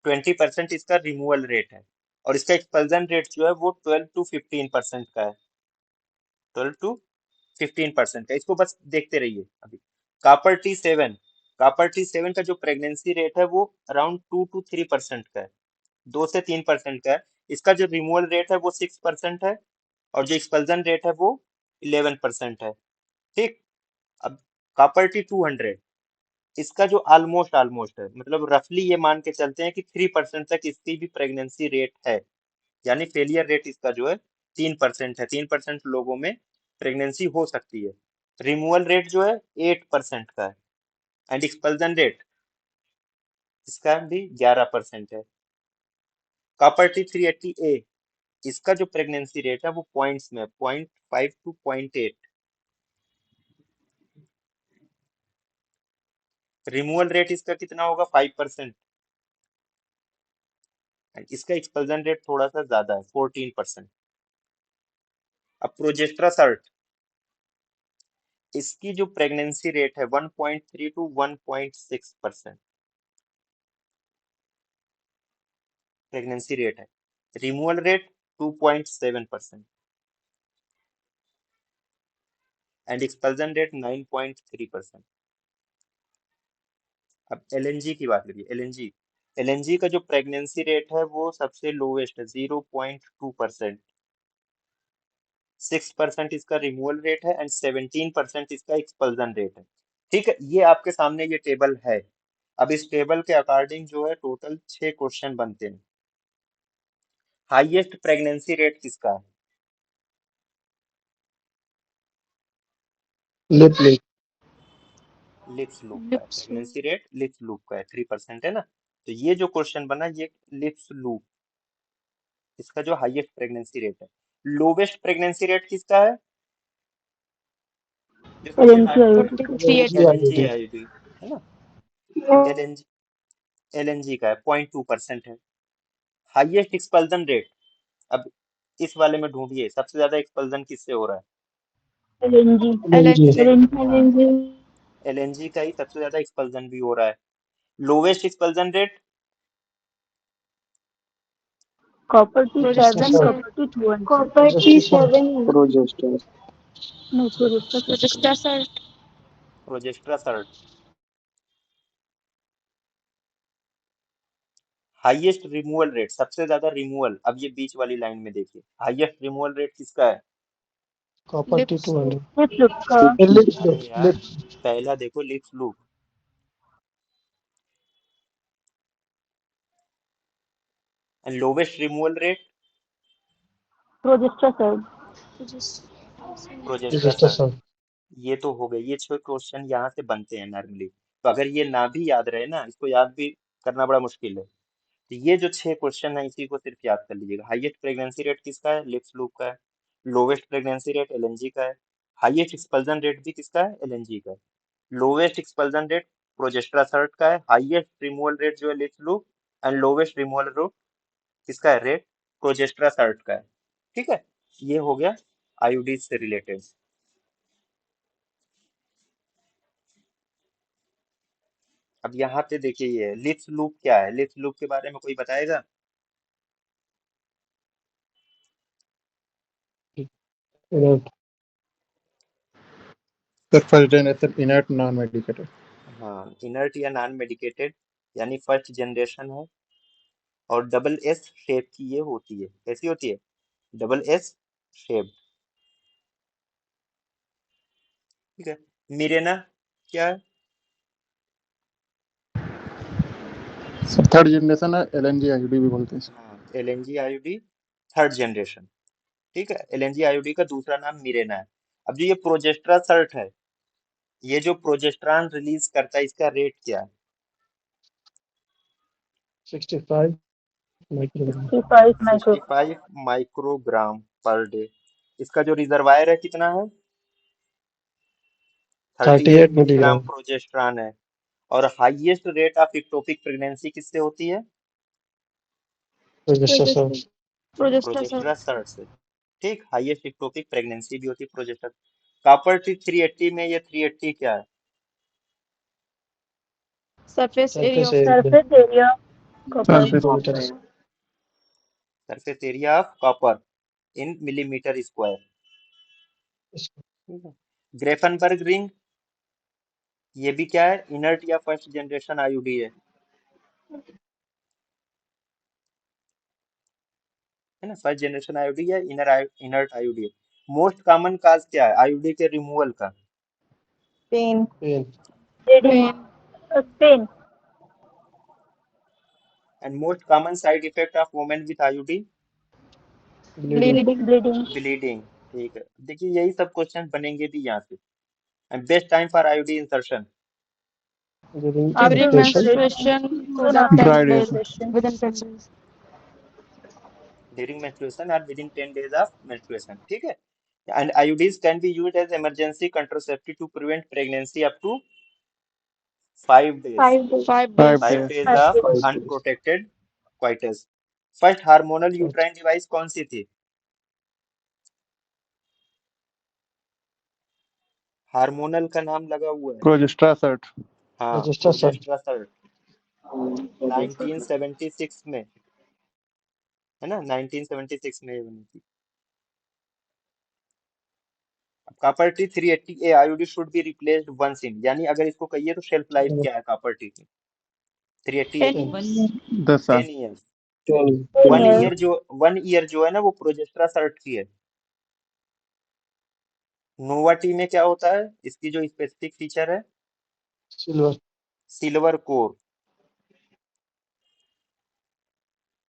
20% इसका रिमूवल रेट है, और इसका एक्सपल्जन रेट जो है वो 12 to 15% का है। 12 to 15% का, इसको बस देखते रहिए अभी। कॉपर टी 7, कॉपर टी 7 का जो प्रेगनेंसी रेट है वो अराउंड 2 to 3% का है, 2 से 3% का है। इसका जो रिमूवल रेट है वो 6% है, और जो एक्सपल्जन रेट है वो 11% है। ठीक, अब कॉपर टी 200, इसका जो ऑलमोस्ट ऑलमोस्ट है, मतलब रफली ये मान के चलते हैं कि 3% तक इसकी भी प्रेगनेंसी रेट है, यानी फेलियर रेट इसका जो है 3% है। 3% लोगों में प्रेगनेंसी हो सकती है। रिमूवल रेट जो है 8% का है, एंड एक्सपल्जन रेट इसका भी 11% है। कॉपर टी 380A, इसका जो प्रेगनेंसी रेट है वो पॉइंट्स में 0.5 to 0.8। रिमूवल रेट इसका कितना होगा 5%, एंड इसका एक्सपल्जन रेट थोड़ा सा ज्यादा है 14%। अब प्रोजेस्ट्रा सर्ट, इसकी जो प्रेगनेंसी रेट है 1.3 to 1.6% प्रेगनेंसी रेट है। Removal rate 2.7% and expulsion rate 9.3%। अब एलएनजी की बात करिए। एलएनजी, एलएनजी का जो प्रेगनेंसी रेट है वो सबसे लोवेस्ट है 0.2%। 6% इसका रिमूवल रेट है एंड 17% इसका एक्सपल्जन रेट है। ठीक है, ये आपके सामने ये टेबल है। अब इस टेबल के अकॉर्डिंग जो है टोटल 6 क्वेश्चन बनते हैं। हाईएस्ट प्रेगनेंसी रेट किसका है? लिप लिप लिप्स लूप का है। Lips pregnancy rate lips loop का है, 3% है ना। तो ये जो क्वेश्चन बना ये लिप्स लूप, इसका जो हाईएस्ट प्रेगनेंसी रेट है। लोवेस्ट प्रेगनेंसी रेट किसका है? जो सबसे एलएनसी हाई, आईओडी का। 4380 एलएनजी LNG आईडी है ना। एलएनजी, एलएनजी का है 0.2% है। हाईएस्ट एक्सपल्जन रेट, अब इस वाले में ढूंढिए सबसे ज्यादा एक्सपल्जन किससे हो रहा है। एलएनजी LNG LNG हाँ, एलएनजी एलएनजी का ही सबसे ज्यादा एक्सपल्जन भी हो रहा है। Lowest expulsion rate copper T progesta 7 sert copper T 200 copper T progestation 7 progester नहीं progester Progestasert Progestasert. Highest removal rate, सबसे ज्यादा रिमूवल, अब ये बीच वाली लाइन में देखिए, हाईएस्ट रिमूवल रेट किसका है? Copper T Lippes 200 Lippes loop का। लिप्स अरे लिप्स यार, लिप्स पहला देखो Lippes loop, and lowest removal rate progester side progesta Progestasert. Registration ये तो हो गए, ये 6 क्वेश्चन यहाँ से बनते हैं नॉर्मली। तो अगर ये ना भी याद रहे ना, इसको याद भी करना बड़ा मुश्किल है। तो ये जो 6 क्वेश्चन है इसी को सिर्फ याद कर लीजिएगा। हाईएस्ट प्रेगनेंसी रेट किसका है? लिप्स लूप का है। लोवेस्ट प्रेगनेंसी रेट एलएनजी का है। हाईएस्ट एक्सपल्जन रेट भी किसका है? एलएनजी का है। लोवेस्ट एक्सपल्जन रेट प्रोजेस्ट्रा सर्ट का है। हाईएस्ट रिमूवल रेट जो है lips loop, and lowest removal rate किसका है? रेट प्रोजेस्ट्रा सर्ट का है। ठीक है, ये हो गया आईयूडी से रिलेटेड। अब यहाँ पे देखिए ये लिप्स लूप क्या है? लिप्स लूप के बारे में कोई बताएगा? Inert sir first generation inert non medicated. हाँ, इनर्ट या नॉन मेडिकेटेड यानी फर्स्ट जनरेशन है, और डबल एस शेप की ये होती है। कैसी होती है? Double S shape. ठीक है, मिरेना क्या है? सर थर्ड जनरेशन है, एलएनजी आईडी भी बोलते हैं इसको। हाँ, एलएनजी आईयूडी थर्ड जनरेशन। ठीक है, एलएनजी आईयूडी का दूसरा नाम मिरेना है। अब जो ये प्रोजेस्ट्रा सर्ट है, ये जो प्रोजेस्ट्रान रिलीज करता है, इसका रेट क्या है? 65 microgram 65 micro 65 microgram per day. इसका जो रिजर्वायर है कितना है? 38 38 मिलीग्राम मिलीग्राम प्रोजेस्ट्रान है। और highest rate of ectopic pregnancy किससे होती है? रजिस्ट्रेशन प्रोजेस्ट्रा प्रोजेस्ट्रा सर्ट सर्ट से। ठीक, हाईएस्ट इक्टोपिक प्रेगनेंसी भी होती है प्रोजेस्ट्रा। कॉपर टी 380 में ये 380 क्या है? Surface area surface of area surface area copper millimetre surface area of copper in millimetre square. ठीक है, ग्रेफनबर्ग रिंग, ये भी क्या है? इनर्ट या फर्स्ट जनरेशन आईयूडी है ना। फर्स्ट जनरेशन आईयूडी या इनर्ट आईयूडी है। मोस्ट कॉमन काज क्या है आईयूडी के रिमूवल का? Pain pain bleeding pain pain and most common side effect of women with IUD? Bleeding bleeding bleeding bleeding bleeding. ठीक है, देखिए यही सब क्वेश्चन बनेंगे भी यहाँ से। And best time for IOD insertion, During During menstruation. menstruation to the 10 Dry days. days, within 10 days. During menstruation और within 10 days of menstruation, ठीक है। And IUDs can be used as emergency contraceptive to prevent pregnancy up to 5 days, 5 5 days. 5 days. days of 5 days. Unprotected coitus. First hormonal uterine device कौन सी थी? Hormonal का नाम लगा हुआ है। Progesterone. हाँ, Progesterone. प्रोजेस्टेरोन, 1976 में, है ना, 1976 में ये बनी थी। Copper T 380 A IUD should be replaced once in, यानी अगर इसको कहिए तो शेल्फ लाइफ क्या है कॉपर टी की? 380 10 की 10 साल. 10 ईयर। 12. 1 ईयर जो है ना वो प्रोजेस्ट्रा सर्ट की है। नोवा टी में क्या होता है, इसकी जो स्पेसिफिक फीचर है Silver. Silver core,